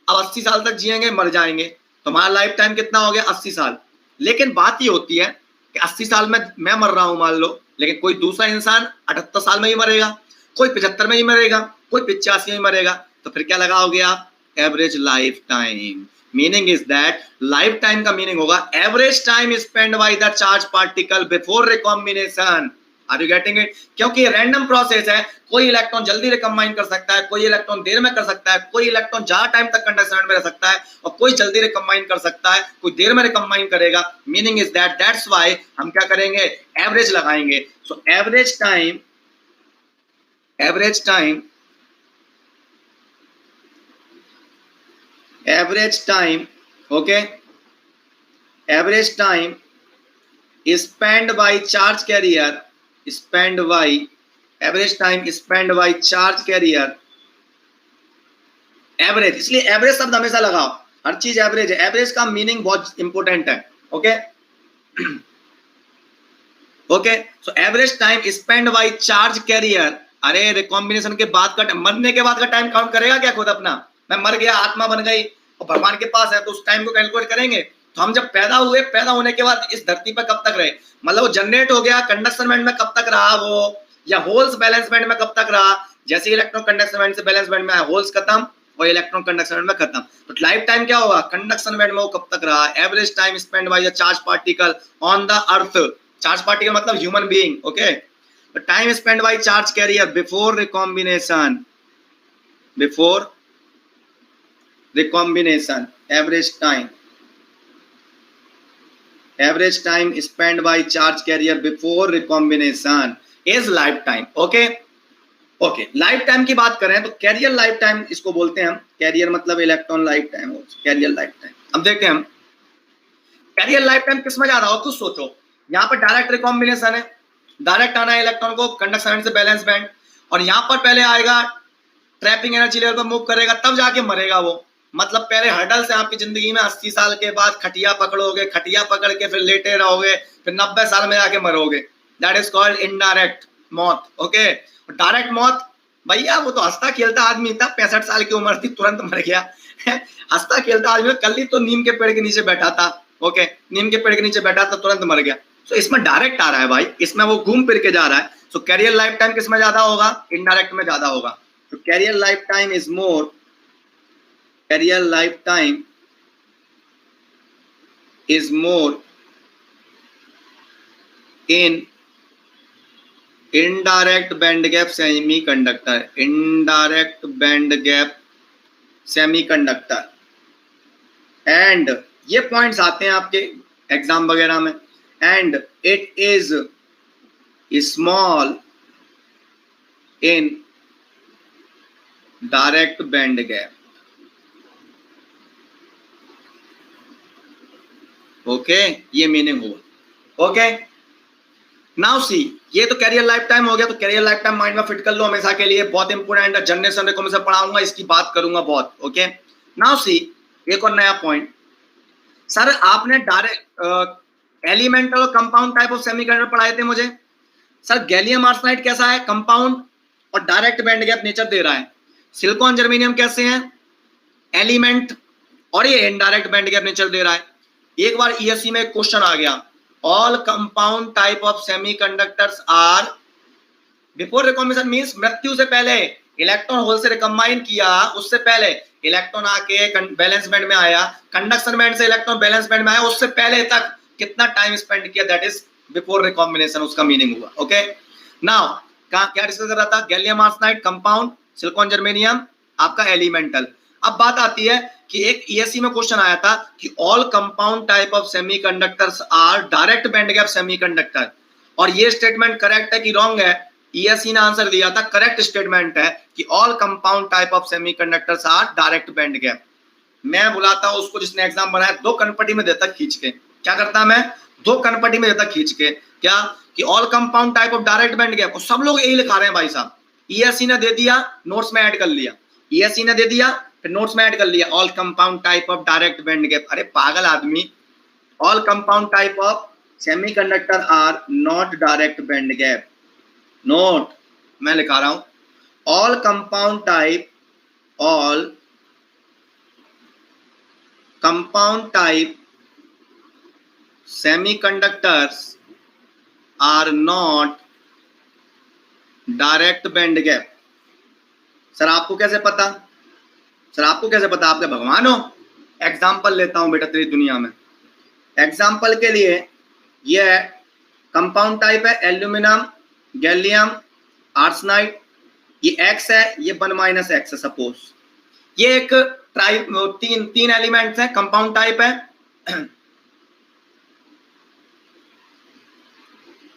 अब 80 साल तक जिएंगे, मर जाएंगे, तो हमारा लाइफ टाइम कितना हो गया, 80 साल। लेकिन बात ये होती है कि 80 साल में मैं मर रहा हूं मान लो, लेकिन कोई दूसरा इंसान 78 साल में ही मरेगा, कोई 75 में ही मरेगा, कोई 85 में ही मरेगा, तो फिर क्या लगाओगे आप, average life time. Meaning is that life time का मीनिंग होगा average time spend by the charge particle before recombination. Are you getting it? क्योंकि ये रैंडम प्रोसेस है, कोई इलेक्ट्रॉन जल्दी रिकम्बाइन कर सकता है, कोई इलेक्ट्रॉन देर में कर सकता है, कोई इलेक्ट्रॉन ज्यादा टाइम तक कंडक्शन में रह सकता है, और कोई जल्दी रिकम्बाइन कर सकता है, कोई देर में रिकम्बाइन करेगा। Meaning is that, that's why हम क्या करेंगे, एवरेज लगाएंगे। So average time, average time, average time, okay, average time spend by charge career, spend by, average time spend by charge career, average, इसलिए एवरेज शब्द हमेशा लगाओ, हर चीज एवरेज है। एवरेज का मीनिंग बहुत इंपॉर्टेंट है। Okay, okay, so average time spend by charge career. अरे रिकॉम्बिनेशन के बाद का, मरने के बाद का टाइम काउंट करेगा क्या खुद अपना? मैं मर गया, आत्मा बन गई और भगवान के पास है, तो उस टाइम को कैलकुलेट करेंगे। तो हम जब पैदा हुए, पैदा होने के बाद इस धरती पर कब तक रहे, मतलब वो जनरेट हो गया, कंडक्शन बैंड में कब तक रहा वो, या होल्स बैलेंस बैंड में कब तक रहा। जैसे इलेक्ट्रॉन कंडक्शन बैंड से बैलेंस बैंड में आया, होल्स खत्म और इलेक्ट्रॉन कंडक्शन बैंड में खत्म, तो लाइफ टाइम क्या होगा, कंडक्शन बैंड में वो कब तक रहा। Average time spend by the charge particle on the earth, charge particle मतलब human being. Okay, the time spend by charge carrier before recombination, before recombination, average time, average time spend by charge carrier before recombination is lifetime. Okay, okay, lifetime की बात करें तो carrier life time इसको बोलते हैं हम। Carrier मतलब electron life time, carrier life time. अब देखते हैं हम कैरियर लाइफ टाइम किस में ज्यादा हो, कुछ सोचो। यहाँ पर डायरेक्ट रिकॉम्बिनेशन है, डायरेक्ट आना है इलेक्ट्रॉन को कंडक्शन बैंड से बैलेंस बैंड, और यहाँ पर पहले आएगा ट्रैपिंग एनर्जी लेवल पर मूव करेगा, तब जाके मरेगा वो। मतलब पहले हर्डल से आपकी जिंदगी में 80 साल के बाद खटिया पकड़ोगे, खटिया पकड़ के फिर लेटे रहोगे, फिर 90 साल में जाके मरोगे। दैट इज कॉल्ड इनडायरेक्ट मौत। ओके, डायरेक्ट मौत भैया वो तो हंसता खेलता आदमी था, 65 साल की उम्र थी, तुरंत मर गया। हंसता खेलता आदमी, कल ही तो नीम के पेड़ के नीचे बैठा था। ओके, नीम के पेड़ के नीचे बैठा था, तुरंत मर गया। सो इसमें डायरेक्ट आ रहा है भाई, इसमें वो घूम फिर के जा रहा है। सो कैरियर लाइफ टाइम किस में ज्यादा होगा? इनडायरेक्ट में ज्यादा होगा। तो carrier life time is more, carrier life time is more in indirect band gap semiconductor, indirect band gap semiconductor. And ये पॉइंट्स आते हैं आपके एग्जाम वगैरह में। And it is small in direct band gap. Okay, ये meaning हुआ। Okay, now see, ये तो कैरियर लाइफ टाइम हो गया। तो कैरियर लाइफ टाइम माइंड में फिट कर लो हमेशा के लिए, बहुत इंपोर्टेंट है। जनरेशन को मैं से पढ़ाऊंगा, इसकी बात करूंगा बहुत। ओके, नाउ सी, एक और नया पॉइंट। सर आपने डायरेक्ट एलिमेंटल और कंपाउंड टाइप ऑफ सेमीकंडक्टर पढ़ाए थे मुझे। सर गैलियम आर्सेनाइड कैसा है? कंपाउंड और डायरेक्ट बैंड गैप नेचर दे रहा है। सिलिकॉन जर्मेनियम कैसे हैं? एलिमेंट और ये इनडायरेक्ट बैंड गैप नेचर दे रहा है। एक बार ईएससी में एक क्वेश्चन आ गया, all compound type of semiconductors are before recombination, means मृत्यु से पहले इलेक्ट्रॉन होल से रिकम्बाइन किया, उससे पहले इलेक्ट्रॉन आके बैलेंस बैंड में आया, कंडक्शन बैंड से इलेक्ट्रॉन बैलेंस बैंड में आया, उससे पहले तक कितना टाइम स्पेंड किया, दैट इज बिफोर रिकॉम्बिनेशन, उसका मीनिंग हुआ। ओके, नाउ क्या डिस्कस कर रहा था? Gallium arsenide compound, silicon germanium आपका एलिमेंटल। अब बात आती है कि एक ईएससी में क्वेश्चन आया था कि all compound type of semiconductors are direct band gap semiconductor, और ये स्टेटमेंट करेक्ट है कि रॉन्ग है? ईएससी ने आंसर दिया था करेक्ट स्टेटमेंट है कि all compound type of semiconductors are direct band gap. मैं बुलाता हूं उसको जिसने एग्जाम बनाया, दो कनपटी में देता खींच के। क्या करता मैं? दो कनपटी में देता खींच के, क्या कि all compound type of direct band gap, और सब लोग यही लिखा रहे हैं भाई साहब। ईएससी ने दे दिया, नोट्स में ऐड कर लिया, ईएससी ने दे दिया, फिर नोट्स में ऐड कर लिया all compound type of direct band gap. अरे पागल आदमी, all compound type of semiconductor are not direct band gap. Note मैं लिखा रहा हूं, all compound type, all compound type semiconductors are not direct band gap. Sir आपको कैसे पता? सर आपको कैसे पता? आप क्या भगवान हो? एग्जाम्पल लेता हूं बेटा तेरी दुनिया में। एग्जाम्पल के लिए ये कंपाउंड टाइप है, एल्यूमिनियम, गैलियम आर्सेनाइड, ये X है, ये 1 - X है सपोज। ये एक तीन एलिमेंट्स हैं, कंपाउंड टाइप है।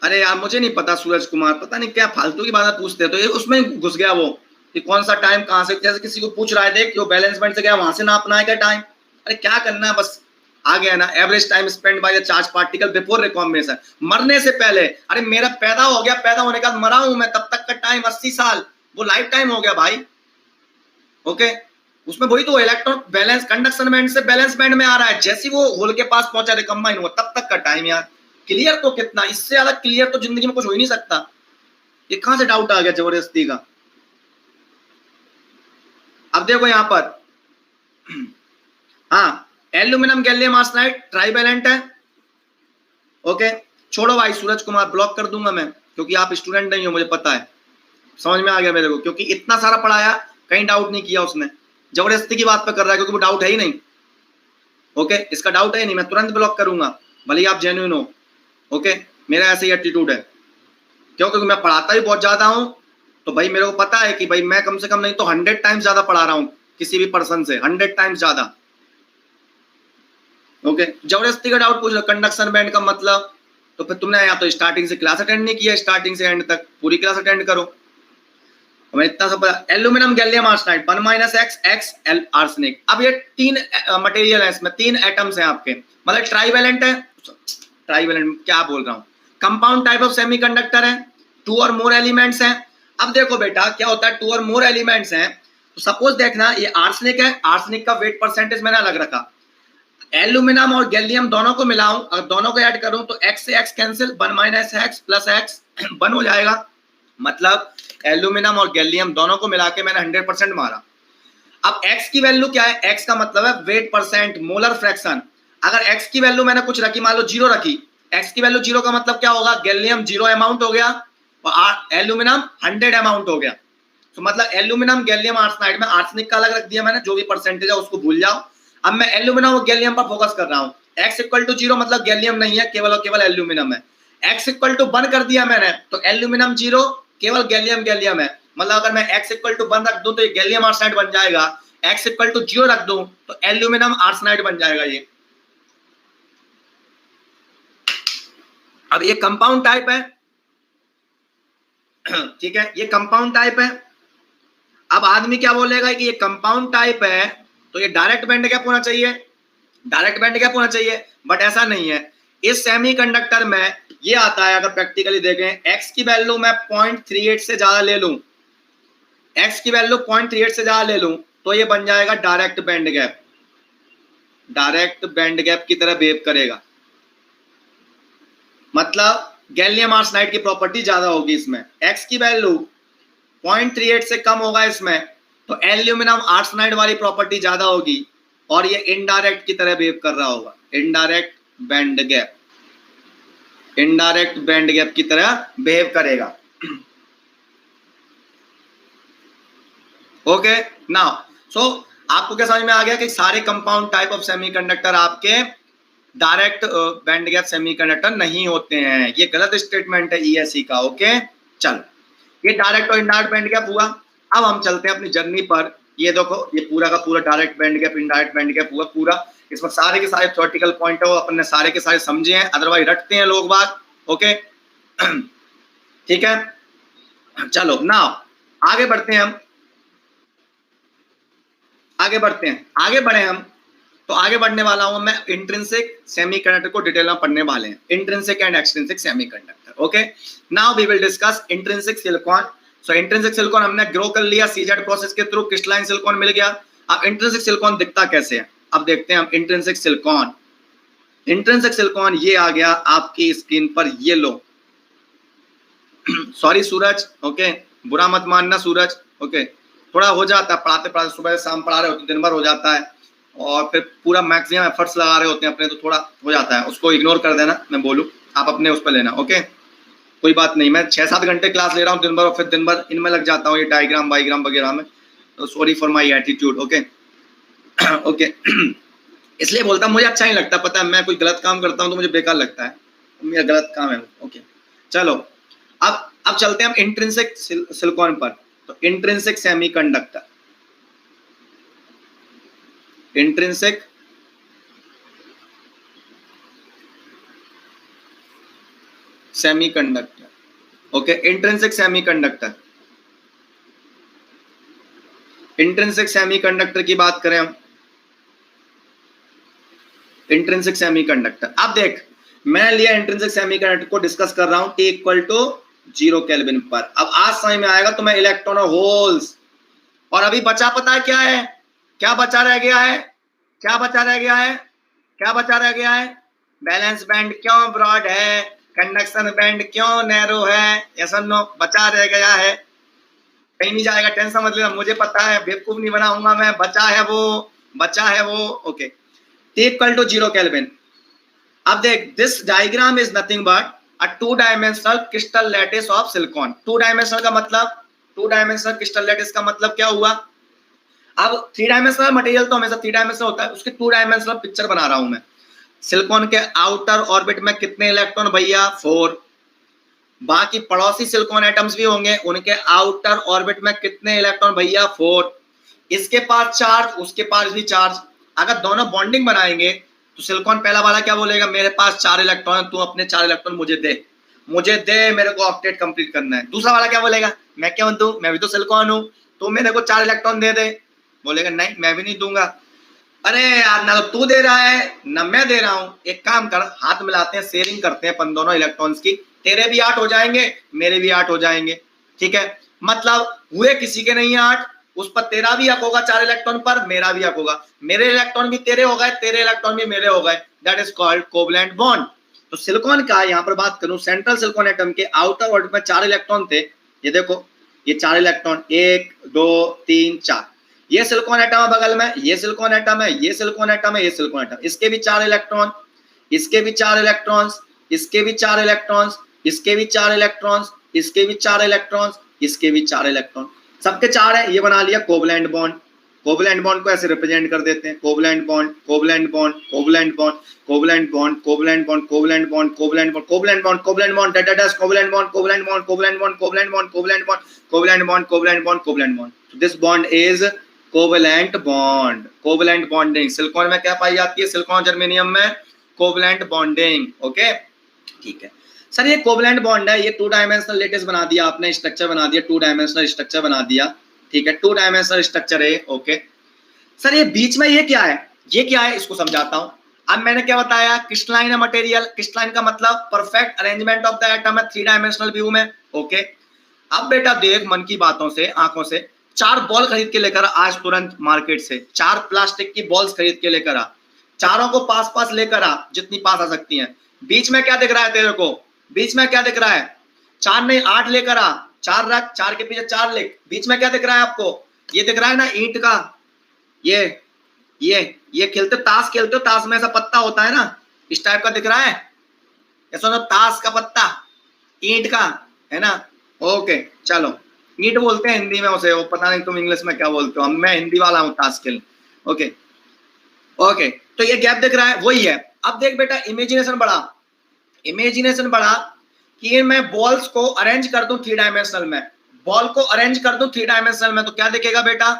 अरे यार मुझे नहीं पता सूरज कुमार, पता नहीं क्या फालतू की बातें पूछते हैं, तो ये उसमें घुस गया वो कि कौन सा टाइम कहां से, जैसे किसी को पूछ रहा है देख, जो बैलेंस बैंड से गया वहां से नापना है क्या टाइम? अरे क्या करना है, बस आ गया ना। Average time spend by the charge particle before recombination, मरने से पहले। अरे मेरा पैदा हो गया, पैदा होने का मरा हूं मैं, तब तक का टाइम 80 साल, वो लाइफ टाइम हो गया भाई। ओके, उसमें वही तो इलेक्ट्रॉन बैलेंस कंडक्शन बैंड से बैलेंस बैंड में आ रहा है, जैसे वो होल के पास पहुंचा रिकम्बाइन हुआ, तब तक का टाइम। यार क्लियर तो कितना, इससे ज्यादा क्लियर तो जिंदगी में कुछ हो ही नहीं सकता। ये कहां से डाउट आ गया जबरदस्ती का? अब देखो यहां पर, हाँ एल्यूमिनियम गैलियम आर्सेनाइड ट्राइवेलेंट है। ओके, छोड़ो भाई सूरज कुमार, ब्लॉक कर दूंगा मैं, क्योंकि आप स्टूडेंट नहीं हो, मुझे पता है, समझ में आ गया मेरे को, क्योंकि इतना सारा पढ़ाया, कहीं डाउट नहीं किया उसने, जबरदस्ती की बात पे कर रहा है, क्योंकि वो डाउट है ही नहीं। ओके, इसका डाउट है ही नहीं, मैं तुरंत ब्लॉक करूंगा, भले ही आप जेन्युइन हो। ओके, मेरा ऐसे ही एटीट्यूड है, क्योंकि मैं पढ़ाता ही बहुत ज्यादा हूं, तो भाई मेरे को पता है कि भाई मैं कम से कम नहीं तो 100 टाइम्स ज्यादा पढ़ा रहा हूं किसी भी पर्सन से, 100 टाइम्स ज्यादा। ओके, जबरदस्ती का डाउट पूछ लो कंडक्शन बैंड का मतलब, तो फिर तुमने या तो स्टार्टिंग से क्लास अटेंड नहीं किया, स्टार्टिंग से एंड तक पूरी क्लास अटेंड करो। हमें इतना सब पता। Aluminium gallium arsenide 1 - X, X L arsenic. अब ये तीन मटेरियल है, इसमें तीन एटम्स हैं आपके, मतलब ट्राइवेलेंट है, ट्राइवेलेंट क्या बोल रहा हूँ, कंपाउंड टाइप ऑफ सेमीकंडक्टर है, 2 और मोर एलिमेंट्स हैं। अब देखो बेटा क्या होता है, 2 और मोर एलिमेंट्स हैं, तो सपोज देखना ये आर्सेनिक है, आर्सेनिक का वेट परसेंटेज मैंने अलग रखा, एल्यूमिनियम और गैलियम दोनों को मिलाऊं, अगर दोनों को ऐड करूं तो X से X cancel, 1 - X plus X 1 हो जाएगा। मतलब एल्यूमिनियम और गैलियम दोनों को मिला के मैंने 100% मारा। अब X की वैल्यू क्या है? X का मतलब है वेट परसेंट, मोलर फ्रैक्शन। अगर X की वैल्यू मैंने कुछ रखी, मान लो 0 रखी, x की वैल्यू 0 का मतलब क्या होगा, गैलियम 0 अमाउंट हो गया और एल्यूमिनियम 100 अमाउंट हो गया। तो मतलब एल्यूमिनियम गैलियम आर्सेनाइड में आर्सेनिक का अलग रख दिया मैंने, जो भी परसेंटेज है उसको भूल जाओ। अब मैं एल्यूमिनियम और गैलियम पर फोकस कर रहा हूँ। x इक्वल टू 0 मतलब गैलियम नहीं है, केवल और केवल एल्यूमिनियम है। x इक्वल टू 1 कर दिया मैंने तो एल्यूमिनियम 0, केवल गैलियम गैलियम है। मतलब अगर मैं x इक्वल टू 1 रख दूं तो ये गैलियम आर्सेनाइड बन जाएगा, x इक्वल टू 0 रख दूं तो एल्यूमिनियम आर्सेनाइड बन जाएगा ये। अब ये कंपाउंड टाइप है, ठीक है, ये कंपाउंड टाइप है। अब आदमी क्या बोलेगा कि ये कंपाउंड टाइप है तो ये डायरेक्ट बैंड गैप होना चाहिए, डायरेक्ट बैंड गैप होना चाहिए, बट ऐसा नहीं है। इस सेमीकंडक्टर में ये आता है, अगर प्रैक्टिकली देखें, x की वैल्यू मैं 0.38 से ज्यादा ले लूं, x की वैल्यू 0.38 से ज्यादा ले लूं तो ये बन जाएगा direct band gap, direct band gap की तरह बिहेव करेगा। मतलब गैलियम आर्सेनाइड की प्रॉपर्टी ज्यादा होगी इसमें, x की वैल्यू 0.38 से कम होगा इसमें तो एल्यूमिनियम आर्सेनाइड वाली प्रॉपर्टी ज्यादा होगी और ये इनडायरेक्ट की तरह बिहेव कर रहा होगा, indirect band gap, indirect band gap की तरह बिहेव करेगा। ओके नाउ, सो आपको क्या समझ में आ गया कि सारे कंपाउंड टाइप ऑफ सेमीकंडक्टर आपके डायरेक्ट बैंड गैप सेमीकंडक्टर नहीं होते हैं, ये गलत स्टेटमेंट है ईएसई का। ओके चल, ये डायरेक्ट और इनडायरेक्ट बैंड गैप हुआ। अब हम चलते हैं अपनी जर्नी पर। ये देखो, ये पूरा का पूरा direct band gap indirect band gap हुआ पूरा, इसमें सारे के सारे थ्योरेटिकल पॉइंट है वो अपन ने सारे के सारे समझे हैं, अदरवाइज रटते हैं लोग बात। ओके ठीक है, चलो नाउ आगे बढ़ते हैं हम, आगे बढ़ते हैं, आगे बढ़े हम तो आगे बढ़ने वाला हूं मैं इंट्रिंसिक सेमीकंडक्टर को डिटेल में पढ़ने वाले हैं, intrinsic and extrinsic semiconductor. Okay now we will discuss intrinsic silicon. So intrinsic silicon हमने ग्रो कर लिया सीजेड प्रोसेस के थ्रू, क्रिस्टलाइन सिलिकॉन मिल गया। अब इंट्रिंसिक सिलिकॉन दिखता कैसे है, अब देखते हैं हम इंट्रिंसिक सिलिकॉन। इंट्रिंसिक सिलिकॉन ये आ गया आपकी स्क्रीन पर, ये लो सॉरी सूरज, ओके बुरा मत मानना सूरज, ओके थोड़ा हो जाता है पढ़ाते पढ़ाते, सुबह से शाम पढ़ा रहे होते दिन भर हो जाता है और फिर पूरा मैक्सिमम एफर्ट्स लगा रहे होते हैं अपने, तो थोड़ा हो जाता है, उसको इग्नोर कर देना, मैं बोलूँ आप अपने उस पर लेना। ओके कोई बात नहीं, मैं 6-7 घंटे क्लास ले रहा हूँ दिन भर और फिर दिन भर इनमें लग जाता हूँ, ये डायग्राम वाइग्राम वगैरह में, तो sorry for my attitude. Okay okay इसलिए बोलता हूँ, मुझे अच्छा नहीं लगता, पता है मैं कोई गलत काम करता हूँ तो मुझे बेकार लगता है, मेरा गलत काम है। ओके चलो अब चलते हैं हम इंट्रिंसिक सिलिकॉन पर। तो intrinsic semiconductor, intrinsic semiconductor, okay intrinsic semiconductor, intrinsic semiconductor की बात करें हम, इंट्रिंसिक सेमीकंडक्टर। अब देख मैं लिया इंट्रिंसिक सेमीकंडक्टर को डिस्कस कर रहा हूं T इक्वल टू 0 केल्विन पर। अब आज समझ में आएगा तो मैं इलेक्ट्रॉन और होल्स, और अभी बचा पता है क्या है, क्या बचा रह गया है, क्या बचा रह गया है, क्या बचा रह गया है, बैलेंस बैंड क्यों ब्रॉड है, कंडक्शन बैंड क्यों नैरो है, ऐसा नो बचा रह गया है, कहीं नहीं जाएगा, टेंशन मत लेना, मुझे पता है, बेवकूफ नहीं बनाऊंगा मैं, बचा है वो, बचा है वो। Okay T equal to 0 kelvin. अब देख this diagram is nothing but a two dimensional crystal lattice of silicon. Two dimensional का मतलब, 2-डायमेंशनल क्रिस्टल लैटिस का मतलब क्या हुआ, अब 3-डायमेंशनल मटेरियल तो हमेशा 3-डायमेंशनल होता है, उसकी 2-डायमेंशनल पिक्चर बना रहा हूं मैं। सिलिकॉन के आउटर ऑर्बिट में कितने इलेक्ट्रॉन भैया, 4। बाकी पड़ोसी सिलिकॉन एटम्स भी होंगे, उनके आउटर ऑर्बिट में कितने इलेक्ट्रॉन भैया, 4। इसके पास चार्ज, उसके पास भी चार्ज, अगर दोनों बॉन्डिंग बनाएंगे तो सिलिकॉन पहला वाला क्या बोलेगा, मेरे पास 4 इलेक्ट्रॉन, तू अपने 4 इलेक्ट्रॉन मुझे दे, मुझे दे, मेरे को ऑक्टेट कंप्लीट करना है। दूसरा वाला क्या बोलेगा, मैं क्यों दूं, मैं भी तो सिलिकॉन हूं, तो मेरे को 4 इलेक्ट्रॉन दे दे, बोलेगा नहीं मैं भी नहीं दूंगा। अरे यार ना तो तू दे रहा है ना मैं दे रहा हूं, एक काम कर, हाथ मिलाते हैं, शेयरिंग करते हैं अपन दोनों इलेक्ट्रॉन्स की, तेरे भी 8 हो जाएंगे मेरे भी 8 हो जाएंगे, ठीक है, मतलब हुए किसी के नहीं 8, उस पर तेरा भी हक होगा 4 इलेक्ट्रॉन पर, मेरा भी हक होगा, मेरे इलेक्ट्रॉन भी तेरे हो गए, तेरे इलेक्ट्रॉन भी मेरे हो गए, that is called covalent bond. तो सिलिकॉन का यहाँ पर बात करूं, सेंट्रल सिलिकॉन एटम के आउटर ऑर्बिट में 4 इलेक्ट्रॉन थे, ये देखो ये 4 इलेक्ट्रॉन, 1 2 3 4, ये सिलिकॉन एटम है बगल में, ये सिलिकॉन एटम है, ये सिलिकॉन एटम है, ये सिलिकॉन एटम, इसके भी 4 इलेक्ट्रॉन, इसके भी 4 इलेक्ट्रॉन्स, इसके भी 4 इलेक्ट्रॉन्स, इसके भी 4 इलेक्ट्रॉन्स, इसके भी 4 इलेक्ट्रॉन्स, इसके भी 4 इलेक्ट्रॉन, सबके 4 है। ये बना लिया कोवलेंट बॉन्ड। कोवलेंट बॉन्ड को ऐसे रिप्रेजेंट कर देते हैं, covalent bond, covalent bond, covalent bond, covalent bond, covalent bond, covalent bond, covalent bond, covalent bond, covalent bond, dash covalent bond, covalent bond, covalent bond, covalent bond, covalent bond, covalent bond, covalent bond, covalent bond. This bond is covalent bond. Covalent bonding silicon में क्या पाई जाती है? Silicon germanium में covalent bonding. Okay, ठीक है sir, ये covalent bond है, ये 2 डायमेंशनल लेटिस बना दिया आपने, स्ट्रक्चर बना दिया, 2 डायमेंशनल स्ट्रक्चर बना दिया, ठीक है, 2 डायमेंशनल स्ट्रक्चर है। ओके सर, ये बीच में ये क्या है? ये क्या है इसको समझाता हूं। अब मैंने क्या बताया? Crystalline material. क्रिस्टलाइन का मतलब perfect arrangement of the atom है 3 डायमेंशनल व्यू में। ओके, अब बेटा देख मन की बातों से, आंखों से, 4 बॉल खरीद के लेकर आज तुरंत मार्केट से, 4 प्लास्टिक की बॉल्स खरीद के लेकर आ, चारों को पास पास लेकर आ, जितनी पास आ सकती हैं। बीच में क्या दिख रहा है तेरे को? बीच में क्या दिख रहा है? 4 नहीं 8 लेकर आ, 4 रख, 4 के पीछे 4 लिख। बीच में क्या दिख रहा है आपको? ये दिख रहा है ना ईंट का, ये खेलते ताश खेलते हो, ताश में ऐसा पत्ता होता है ना, इस टाइप का दिख रहा है, ऐसा ना ताश का पत्ता, ईंट का, है ना। ओके चलो, ईंट बोलते हैं हिंदी में उसे, वो पता नहीं तुम इंग्लिश में क्या बोलते हो, मैं हिंदी वाला हूँ ताश खेल। ओके ओके, तो ये गैप दिख रहा है, वही है। अब देख बेटा, इमेजिनेशन बढ़ा, इमेजिनेशन बढ़ा कि मैं बॉल्स को अरेंज कर दूं 3 डायमेंशनल में, बॉल को अरेंज कर दूं 3 डायमेंशनल में, तो क्या दिखेगा बेटा?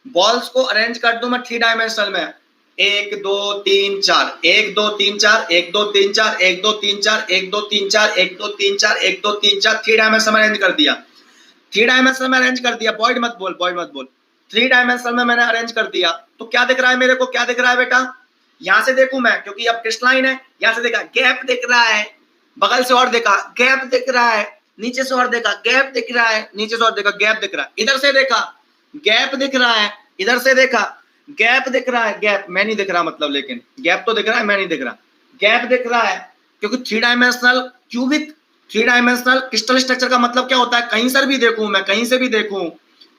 बॉल्स को अरेंज कर दूं मैं 3 डायमेंशनल में, 1 2 3 4, 1 2 3 4, 1 2 3 4, 1 2 3 4, 1 2 3 4, 1 2 3 4, 1 2 3 4, 3 डायमेंशनल में अरेंज कर दिया, 3 डायमेंशनल में अरेंज कर दिया। बॉयड मत बोल, बॉयड मत बोल, 3 डायमेंशनल में मैंने अरेंज कर दिया। तो क्या दिख रहा है मेरे को? क्या दिख रहा है बेटा? यहां से देखूं मैं, क्योंकि अब क्रिस्टलाइन है, यहां से देखा गैप दिख रहा है, बगल से और देखा गैप दिख रहा है, नीचे से और देखा गैप दिख रहा है, नीचे से और देखा गैप दिख रहा है, इधर से देखा गैप दिख रहा है, इधर से देखा गैप दिख रहा है, गैप मैं नहीं दिख रहा मतलब, लेकिन गैप तो दिख रहा है, मैं नहीं दिख रहा, गैप दिख रहा है, क्योंकि 3 dimensional cubic 3 dimensional crystal structure का मतलब क्या होता है? कहीं से भी देखूं मैं, कहीं से भी देखूं,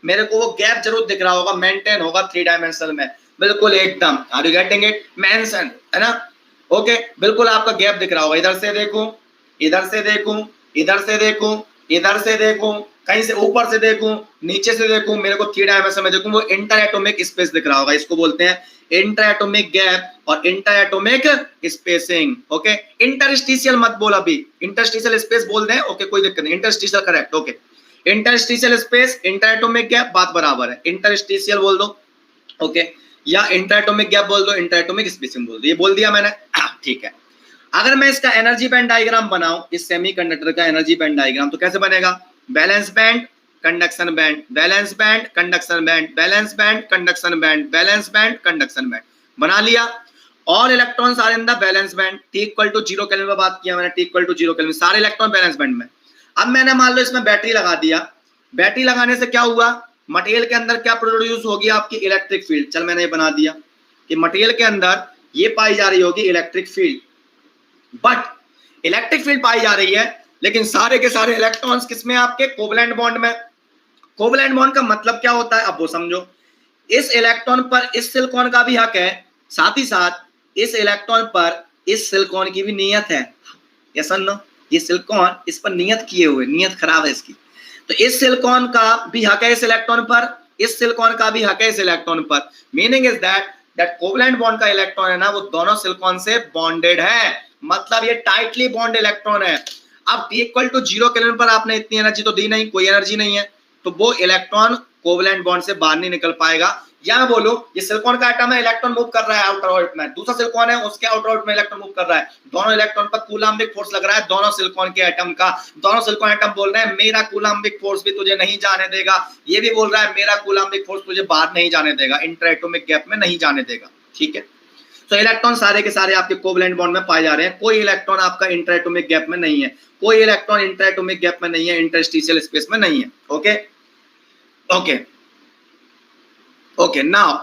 मेरे को वो गैप जरूर दिख रहा होगा, मेंटेन होगा 3 डायमेंशनल में, बिल्कुल एकदम। Are you getting it? Mention है ना। ओके, बिल्कुल आपका गैप दिख रहा होगा, इधर से देखूं, इधर से देखूं, इधर से देखूं, इधर से देखूं, कहीं से ऊपर से देखूं, नीचे से देखूं, मेरे को 3 डायमेंशन में देखूं, वो इंटर एटॉमिक स्पेस दिख रहा होगा। इसको बोलते हैं इंटर एटॉमिक गैप और inter atomic spacing. Okay, interstitial मत बोल, अभी इंटरस्टिशियल स्पेस बोल दें। ओके, कोई दिक्कत नहीं, interstitial correct. Okay, interstitial space, inter atomic gap, बात बराबर है, इंटरस्टिशियल बोल दो। ओके, या इंटर एटॉमिक गैप बोल दो, इंटर एटॉमिक स्पेसिंग बोल दो, ये बोल दिया मैंने, ठीक है। अगर मैं इसका एनर्जी बैंड डायग्राम बनाऊं, इस सेमीकंडक्टर का एनर्जी बैंड डायग्राम, तो कैसे बनेगा? Valence band, conduction band, valence band, conduction band, valence band, conduction band, valence band, conduction band बना लिया। All electrons are in the valence band, T = 0 kelvin में बात किया मैंने, T = 0 केल्विन, सारे इलेक्ट्रॉन बैलेंस बैंड में। अब मैंने मान लो इसमें बैटरी लगा दिया, बैटरी लगाने से क्या हुआ? मटेरियल के अंदर क्या प्रोड्यूस होगी? आपकी इलेक्ट्रिक फील्ड। चल मैंने ये बना दिया कि मटेरियल के अंदर ये पाई जा रही होगी electric field, but electric field पाई जा रही है, लेकिन सारे के सारे इलेक्ट्रॉन्स किसमें? आपके कोवलेंट बॉन्ड में। कोवलेंट बॉन्ड का मतलब क्या होता है? अब वो समझो, इस इलेक्ट्रॉन पर इस सिलिकॉन का भी हक है, साथ ही साथ इस इलेक्ट्रॉन पर इस सिलिकॉन की भी नियत है। यस और नो? ये सिलिकॉन इस पर नियत किए हुए, नियत खराब है इसकी, तो इस सिलिकॉन का भी हक है इस इलेक्ट्रॉन पर, इस सिलिकॉन का भी हक है इस इलेक्ट्रॉन पर। Meaning is that covalent bond का इलेक्ट्रॉन है ना, वो दोनों सिलिकॉन से बॉन्डेड है, मतलब ये टाइटली बॉन्ड इलेक्ट्रॉन है। अब T = 0 केल्विन पर आपने इतनी एनर्जी तो दी नहीं, कोई एनर्जी नहीं है, तो वो इलेक्ट्रॉन कोवलेंट बॉन्ड से बाहर नहीं निकल पाएगा। या मैं बोलूं, ये सिलिकॉन का एटम है, इलेक्ट्रॉन मूव कर रहा है आउटर ऑर्बिट में, दूसरा सिलिकॉन है, उसके आउटर ऑर्बिट में इलेक्ट्रॉन मूव कर रहा है, दोनों इलेक्ट्रॉन पर कूलम्बिक फोर्स लग रहा है, दोनों सिलिकॉन के एटम का। दोनों सिलिकॉन एटम बोल रहे हैं मेरा कूलम्बिक फोर्स भी तुझे नहीं जाने देगा, ये भी बोल रहा है मेरा कूलम्बिक फोर्स तुझे बाहर नहीं जाने देगा, इंटर एटॉमिक गैप में नहीं जाने देगा। ठीक है, तो इलेक्ट्रॉन सारे के सारे आपके कोवलेंट बॉन्ड में पाए जा रहे हैं, कोई इलेक्ट्रॉन आपका इंटर एटॉमिक गैप में नहीं है, कोई इलेक्ट्रॉन इंटर एटॉमिक गैप में नहीं है, इंटरस्टिशियल स्पेस में नहीं है। ओके ओके ओके, नाउ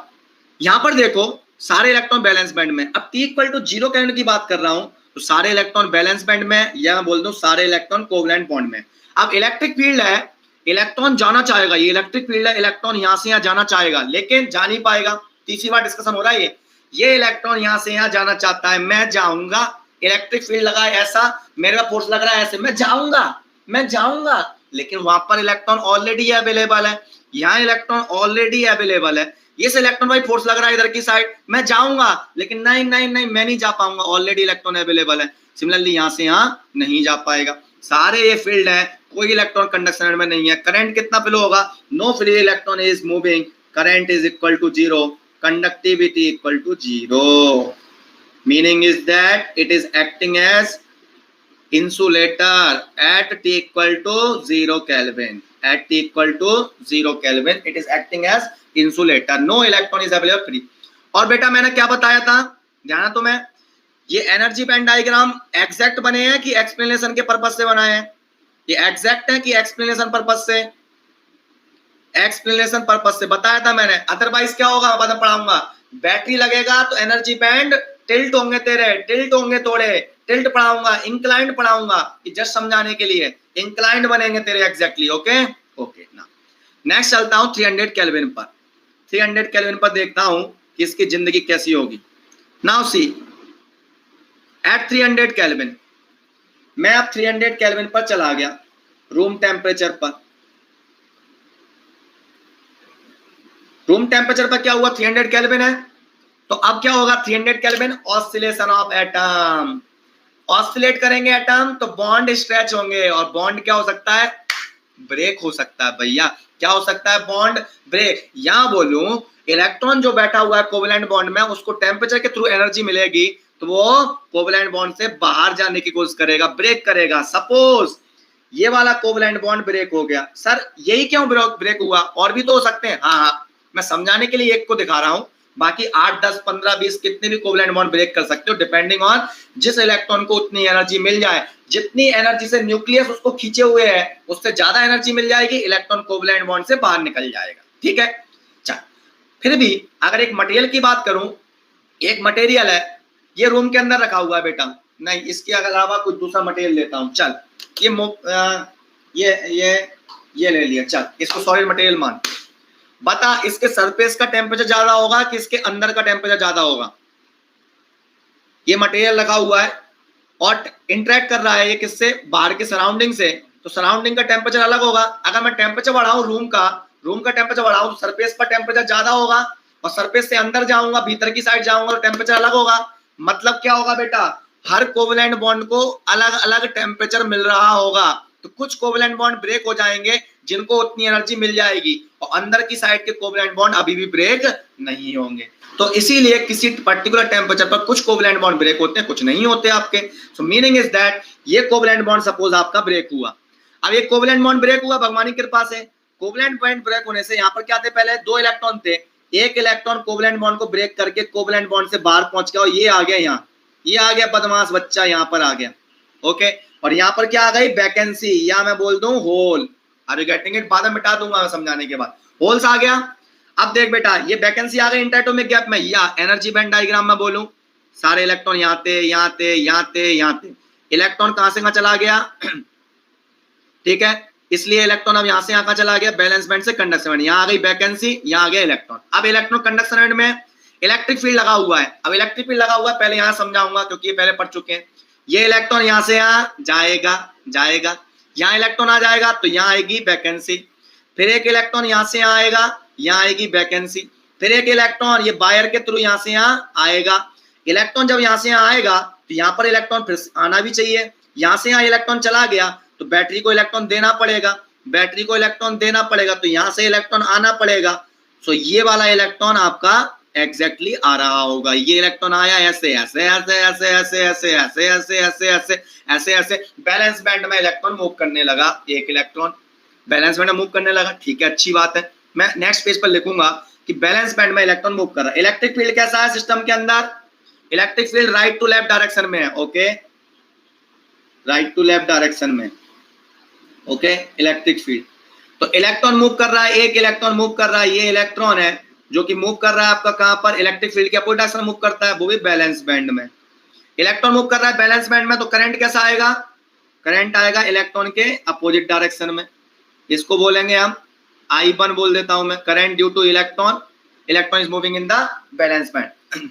यहां पर देखो सारे इलेक्ट्रॉन बैलेंस बैंड में। अब T = 0 केल्विन की बात कर रहा हूं, तो सारे इलेक्ट्रॉन बैलेंस बैंड में, या मैं बोल दूं सारे इलेक्ट्रॉन कोवलेंट बॉन्ड में। अब इलेक्ट्रिक फील्ड है, इलेक्ट्रॉन जाना चाहेगा, ये इलेक्ट्रिक फील्ड है, इलेक्ट्रॉन यहां से यहां जाना चाहेगा, लेकिन जा नहीं पाएगा। तीसरी बार डिस्कशन हो रहा है, ये इलेक्ट्रॉन यहां से यहां जाना चाहता है, मैं जाऊंगा, इलेक्ट्रिक फील्ड लगा है ऐसा, मेरे पास फोर्स लग रहा है ऐसे, मैं जाऊंगा, लेकिन वहां पर इलेक्ट्रॉन ऑलरेडी अवेलेबल है, यहाँ इलेक्ट्रॉन ऑलरेडी अवेलेबल है, ये इलेक्ट्रॉन भाई फोर्स लग रहा है इधर की साइड, मैं जाऊंगा, लेकिन नहीं नहीं नहीं मैं नहीं जा पाऊंगा, ऑलरेडी इलेक्ट्रॉन अवेलेबल है। सिमिलरली यहां से यहां नहीं जा पाएगा। सारे ये फील्ड है, कोई इलेक्ट्रॉन कंडक्शन में नहीं है। करंट कितना फ्लो होगा? No free electron is moving, current is equal to 0, conductivity equal to 0। Meaning is that it is acting as insulator at T equal to 0 Kelvin. At T equal to 0 Kelvin, it is acting as insulator. No electron is available free. और बेटा मैंने क्या बताया था, ध्यान है तुम्हें? ये एनर्जी बैंड डायग्राम एग्जैक्ट बने हैं कि एक्सप्लेनेशन के पर्पस से बनाए हैं? ये एग्जैक्ट है कि एक्सप्लेनेशन पर्पस से? एक्सप्लेनेशन पर्पस से बताया था मैंने। अदरवाइज क्या होगा, बाद में पढ़ाऊंगा। बैटरी लगेगा तो एनर्जी बैंड टिल्ट होंगे तेरे, टिल्ट होंगे थोड़े, टिल्ट पढ़ाऊंगा, इंक्लाइंड पढ़ाऊंगा, कि जस्ट समझाने के लिए इंक्लाइंड बनेंगे तेरे एग्जैक्टली। ओके ओके ना, नेक्स्ट चलता हूं 300 केल्विन पर। 300 केल्विन पर देखता हूं कि इसकी जिंदगी कैसी होगी। नाउ सी एट 300 केल्विन, मैं अब 300 केल्विन पर चला गया, रूम टेम्परेचर पर। रूम टेम्परेचर पर क्या हुआ? 300 केल्विन है, तो अब क्या होगा? 300 kelvin, oscillation of atom. Oscillate करेंगे एटम तो बॉन्ड स्ट्रेच होंगे, और बॉन्ड क्या हो सकता है? ब्रेक हो सकता है भैया। क्या हो सकता है? Bond break. यहां बोलूं इलेक्ट्रॉन जो बैठा हुआ है कोवेलेंट बॉन्ड में, उसको टेम्परेचर के थ्रू एनर्जी मिलेगी, तो वो कोवेलेंट बॉन्ड से बाहर जाने की कोशिश करेगा, ब्रेक करेगा। सपोज ये वाला कोवेलेंट बॉन्ड ब्रेक हो गया, सर यही क्यों ब्रेक हुआ? और भी तो हो सकते हैं। हाँ, मैं समझाने के लिए एक को दिखा रहा हूं, बाकी 8, 10, 15, 20 कितने भी कोवेलेंट बॉन्ड ब्रेक कर सकते हो, डिपेंडिंग ऑन जिस इलेक्ट्रॉन को उतनी एनर्जी मिल जाए। जितनी एनर्जी से न्यूक्लियस उसको खींचे हुए है, उससे ज्यादा एनर्जी मिल जाएगी, इलेक्ट्रॉन कोवेलेंट बॉन्ड से बाहर निकल जाएगा। ठीक है, चल फिर भी अगर एक मटेरियल की बात करूं, एक मटेरियल है, ये रूम के अंदर रखा हुआ है बेटा, नहीं इसके अलावा कुछ दूसरा मटेरियल लेता हूं। चल ये ले लिया, चल इसको सॉलिड मटेरियल मान। बता इसके सरफेस का टेम्परेचर ज्यादा होगा कि इसके अंदर का टेम्परेचर ज्यादा होगा? ये मटेरियल लगा हुआ है और इंटरेक्ट कर रहा है ये किससे? बाहर के सराउंडिंग से, तो सराउंडिंग का टेम्परेचर अलग होगा। अगर मैं टेम्परेचर बढ़ाऊं रूम का टेम्परेचर बढ़ाऊं, तो सरफेस पर टेम्परेचर ज्यादा होगा, और सरफेस से अंदर जाऊंगा, भीतर की साइड जाऊंगा, तो टेम्परेचर अलग होगा। मतलब क्या होगा बेटा? हर कोवेलेंट बॉन्ड को अलग अलग टेम्परेचर मिल रहा होगा। तो कुछ कोवेलेंट बॉन्ड ब्रेक हो जाएंगे जिनको उतनी एनर्जी मिल जाएगी, और अंदर की साइड के कोवेलेंट बॉन्ड अभी भी ब्रेक नहीं होंगे। तो इसीलिए किसी पर्टिकुलर टेम्परेचर पर कुछ कोवेलेंट बॉन्ड ब्रेक होते हैं, कुछ नहीं होते आपके। सो मीनिंग इज दैट ये कोवेलेंट बॉन्ड सपोज आपका ब्रेक हुआ। अब ये कोवेलेंट बॉन्ड ब्रेक हुआ भगवान की कृपा से। कोवेलेंट बॉन्ड ब्रेक होने से यहाँ पर क्या थे? पहले 2 इलेक्ट्रॉन थे, एक इलेक्ट्रॉन कोवेलेंट बॉन्ड को ब्रेक करके कोवेलेंट बॉन्ड से बाहर पहुंच गया, और ये आ गया यहाँ, ये आ गया बदमाश बच्चा, यहाँ पर आ गया। ओके, और यहाँ पर क्या आ गई? वैकेंसी, या मैं बोल दूं hole. Are you getting it? बाद में मिटा दूंगा मैं समझाने के बाद। होल्स आ गया। अब देख बेटा, ये वैकेंसी आ गई इंटरएटॉमिक गैप में, या एनर्जी बैंड डायग्राम में बोलूं, सारे इलेक्ट्रॉन यहाँ थे, यहाँ थे, यहाँ थे, यहाँ थे। इलेक्ट्रॉन कहां से कहां चला गया? ठीक है, इसलिए इलेक्ट्रॉन अब यहाँ से यहाँ चला गया, बैलेंस बैंड से कंडक्शन बैंड। यहाँ आ गई वैकेंसी, यहाँ आ गया इलेक्ट्रॉन। अब इलेक्ट्रॉन कंडक्शन बैंड में इलेक्ट्रिक फील्ड लगा हुआ है। अब इलेक्ट्रिक फील्ड लगा हुआ है, पहले यहाँ समझाऊंगा क्योंकि ये पहले पढ़ चुके हैं। ये इलेक्ट्रॉन यहाँ से यहाँ जाएगा, यहाँ इलेक्ट्रॉन आ जाएगा तो यहाँ आएगी वैकेंसी। फिर एक इलेक्ट्रॉन यहाँ से यहाँ आएगा, यहाँ आएगी वैकेंसी। फिर एक इलेक्ट्रॉन ये वायर के थ्रू यहाँ से यहाँ आएगा। इलेक्ट्रॉन जब यहाँ से यहाँ आएगा तो यहाँ पर इलेक्ट्रॉन फिर आना भी चाहिए। यहाँ से यहाँ इलेक्ट्रॉन चला गया तो बैटरी को इलेक्ट्रॉन देना पड़ेगा, बैटरी को इलेक्ट्रॉन देना पड़ेगा, तो यहाँ से इलेक्ट्रॉन आना पड़ेगा। सो ये वाला इलेक्ट्रॉन आपका एग्जैक्टली आ रहा होगा। ये इलेक्ट्रॉन आया ऐसे ऐसे ऐसे ऐसे ऐसे ऐसे ऐसे ऐसे ऐसे ऐसे ऐसे ऐसे, बैलेंस बैंड में इलेक्ट्रॉन मूव करने लगा। एक इलेक्ट्रॉन बैलेंस बैंड में मूव करने लगा, ठीक है, अच्छी बात है। मैं नेक्स्ट पेज पर लिखूंगा कि बैलेंस बैंड में इलेक्ट्रॉन मूव कर रहा है। इलेक्ट्रिक फील्ड कैसा है सिस्टम के अंदर? Electric field right to left direction में है। Okay, right to left direction में। ओके, इलेक्ट्रिक फील्ड तो इलेक्ट्रॉन मूव कर रहा है, एक इलेक्ट्रॉन मूव कर रहा है। ये इलेक्ट्रॉन है जो कि मूव कर रहा है आपका कहां पर? इलेक्ट्रिक फील्ड के अपोजिट डायरेक्शन मूव करता है, वो भी बैलेंस बैंड में। इलेक्ट्रॉन मूव कर रहा है बैलेंस बैंड में, तो करंट कैसा आएगा? करंट आएगा इलेक्ट्रॉन के अपोजिट डायरेक्शन में। इसको बोलेंगे हम I1 बोल देता हूं मैं, current due to electron, electron is moving in the valence band.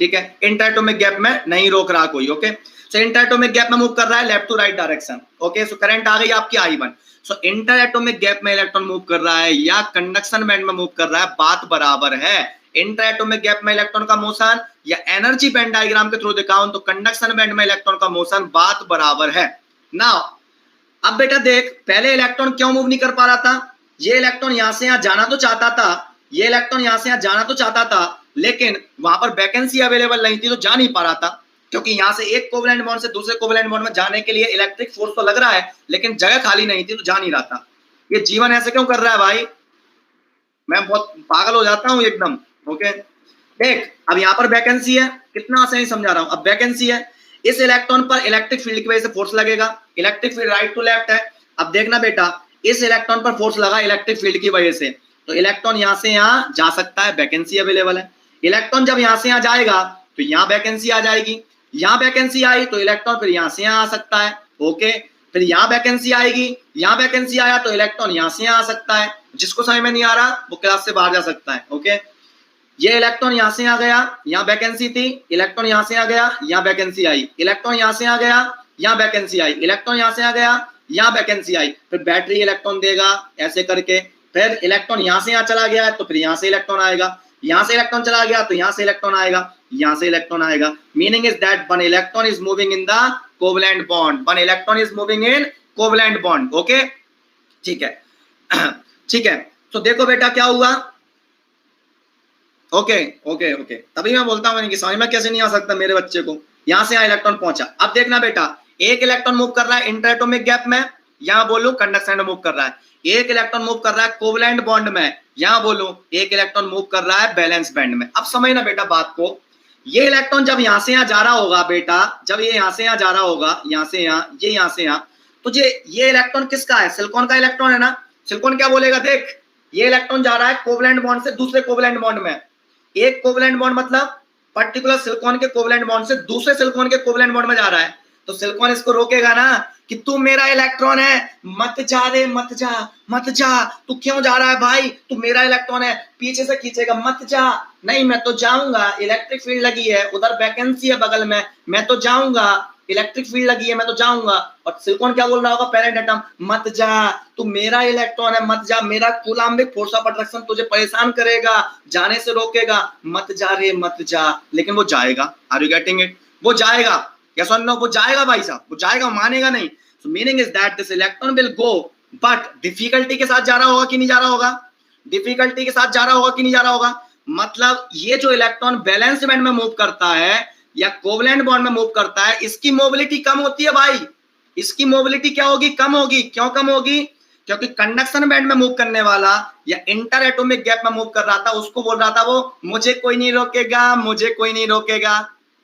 ठीक है, इंटरएटॉमिक गैप में नहीं रोक रहा कोई। ओके, सो इंटरएटॉमिक गैप में मूव कर रहा है left to right direction. Okay, so current आ गई आपकी I1। सो इंटरएटॉमिक गैप में इलेक्ट्रॉन मूव कर रहा है या कंडक्शन बैंड में मूव कर रहा है, बात बराबर है। इंटरएटॉमिक गैप में इलेक्ट्रॉन का मोशन या एनर्जी बैंड डायग्राम के थ्रू दिखाऊं तो कंडक्शन बैंड में इलेक्ट्रॉन का मोशन, बात बराबर है। नाउ अब बेटा देख, पहले इलेक्ट्रॉन क्यों मूव नहीं कर पा रहा था? ये इलेक्ट्रॉन यहां से यहां जाना तो चाहता था, ये इलेक्ट्रॉन यहां से यहां जाना तो चाहता था, लेकिन वहां पर वैकेंसी अवेलेबल नहीं थी तो जा नहीं पा रहा था, क्योंकि यहां से एक कोवेलेंट बॉन्ड से दूसरे कोवेलेंट बॉन्ड में जाने के लिए इलेक्ट्रिक फोर्स तो लग रहा है, लेकिन जगह खाली नहीं थी तो जा नहीं रहा था। ये जीवन ऐसे क्यों कर रहा है भाई? मैं बहुत पागल हो जाता हूं एकदम। ओके, देख अब यहां पर वैकेंसी है, कितना सही समझा रहा हूं। अब वैकेंसी है, इस इलेक्ट्रॉन पर इलेक्ट्रिक फील्ड की वजह से फोर्स लगेगा, electric field right to left है। अब देखना बेटा, इस इलेक्ट्रॉन पर फोर्स लगा इलेक्ट्रिक फील्ड की वजह से, तो इलेक्ट्रॉन यहां से यहां जा सकता है, वैकेंसी अवेलेबल है। इलेक्ट्रॉन जब यहां से यहां जाएगा तो यहां वैकेंसी आ जाएगी, यहां वैकेंसी आई तो इलेक्ट्रॉन फिर यहां से यहां आ सकता है। ओके, फिर यहां वैकेंसी आएगी, यहां वैकेंसी आया तो इलेक्ट्रॉन यहां से यहां आ सकता है। जिसको समझ में नहीं आ रहा वो क्लास से बाहर जा सकता है। ओके, ये इलेक्ट्रॉन यहां से आ गया, यहां वैकेंसी थी, इलेक्ट्रॉन यहां से आ गया, यहां वैकेंसी आई, इलेक्ट्रॉन यहां से आ गया, यहां वैकेंसी आई, इलेक्ट्रॉन यहां से आ गया, यहां वैकेंसी आई, फिर बैटरी इलेक्ट्रॉन देगा ऐसे करके, फिर इलेक्ट्रॉन यहां से यहां चला गया तो फिर यहां से इलेक्ट्रॉन आएगा, यहां से इलेक्ट्रॉन चला गया तो यहां से इलेक्ट्रॉन आएगा, यहां से इलेक्ट्रॉन आएगा। Meaning is that one electron is moving in the covalent bond, one electron is moving in covalent bond. Okay, ठीक है ठीक है, तो देखो बेटा क्या हुआ। ओके ओके ओके, तभी मैं बोलता हूं कि समझ में कैसे नहीं आ सकता मेरे बच्चे को। यहां से यहां इलेक्ट्रॉन पहुंचा। अब देखना बेटा, एक इलेक्ट्रॉन मूव कर रहा है इंटरएटॉमिक गैप में, यहां बोलूं कंडक्शन में मूव कर रहा है। एक इलेक्ट्रॉन मूव कर रहा है कोवेलेंट बॉन्ड में, यहां बोलूं एक इलेक्ट्रॉन मूव कर रहा है बैलेंस बैंड में। अब समझना बेटा बात को, ये इलेक्ट्रॉन जब यहां से यहां जा रहा होगा बेटा, जब ये यहां से यहां जा रहा होगा, यहां से यहां, ये यहां से यहां, तो ये इलेक्ट्रॉन किसका है? सिलिकॉन का इलेक्ट्रॉन है ना। सिलिकॉन क्या बोलेगा, देख ये इलेक्ट्रॉन जा रहा है कोवेलेंट बॉन्ड से दूसरे कोवेलेंट बॉन्ड में। एक कोवेलेंट बॉन्ड मतलब पर्टिकुलर सिलिकॉन के कोवेलेंट बॉन्ड से दूसरे सिलिकॉन के कोवेलेंट बॉन्ड में जा रहा है, तो सिलिकॉन इसको रोकेगा ना कि तू मेरा इलेक्ट्रॉन है, मत जा रे, मत जा, मत जा, तू क्यों जा रहा है भाई, तू मेरा इलेक्ट्रॉन है। पीछे से खींचेगा, मत जा, नहीं मैं तो जाऊंगा, इलेक्ट्रिक फील्ड लगी है, उधर वैकेंसी है बगल में, मैं तो जाऊंगा, इलेक्ट्रिक फील्ड लगी है, मैं तो जाऊंगा। और सिलिकॉन क्या बोल रहा होगा, पेरेंट एटम, मत जा, तू मेरा इलेक्ट्रॉन है, मत जा, मेरा कूलाम्बिक फोर्स ऑफ अट्रैक्शन तुझे परेशान करेगा, जाने से रोकेगा, मत जा रे, मत जा। लेकिन वो जाएगा। Are you getting it? वो जाएगा, यस और नो, वो जाएगा भाई साहब, वो जाएगा, मानेगा नहीं। सो meaning is that this electron will go, but difficulty के साथ जा रहा होगा कि नहीं जा रहा होगा, डिफिकल्टी के साथ जा रहा होगा कि नहीं जा रहा होगा। मतलब ये जो इलेक्ट्रॉन बैलेंस बैंड में मूव करता है या कोवेलेंट बॉन्ड में मूव करता है, इसकी मोबिलिटी कम होती है भाई। इसकी मोबिलिटी क्या होगी? कम होगी। क्यों कम होगी? क्योंकि कंडक्शन बैंड में मूव करने वाला या इंटर एटॉमिक गैप में मूव कर रहा था, उसको बोल रहा था वो मुझे कोई नहीं रोकेगा, मुझे कोई नहीं रोकेगा,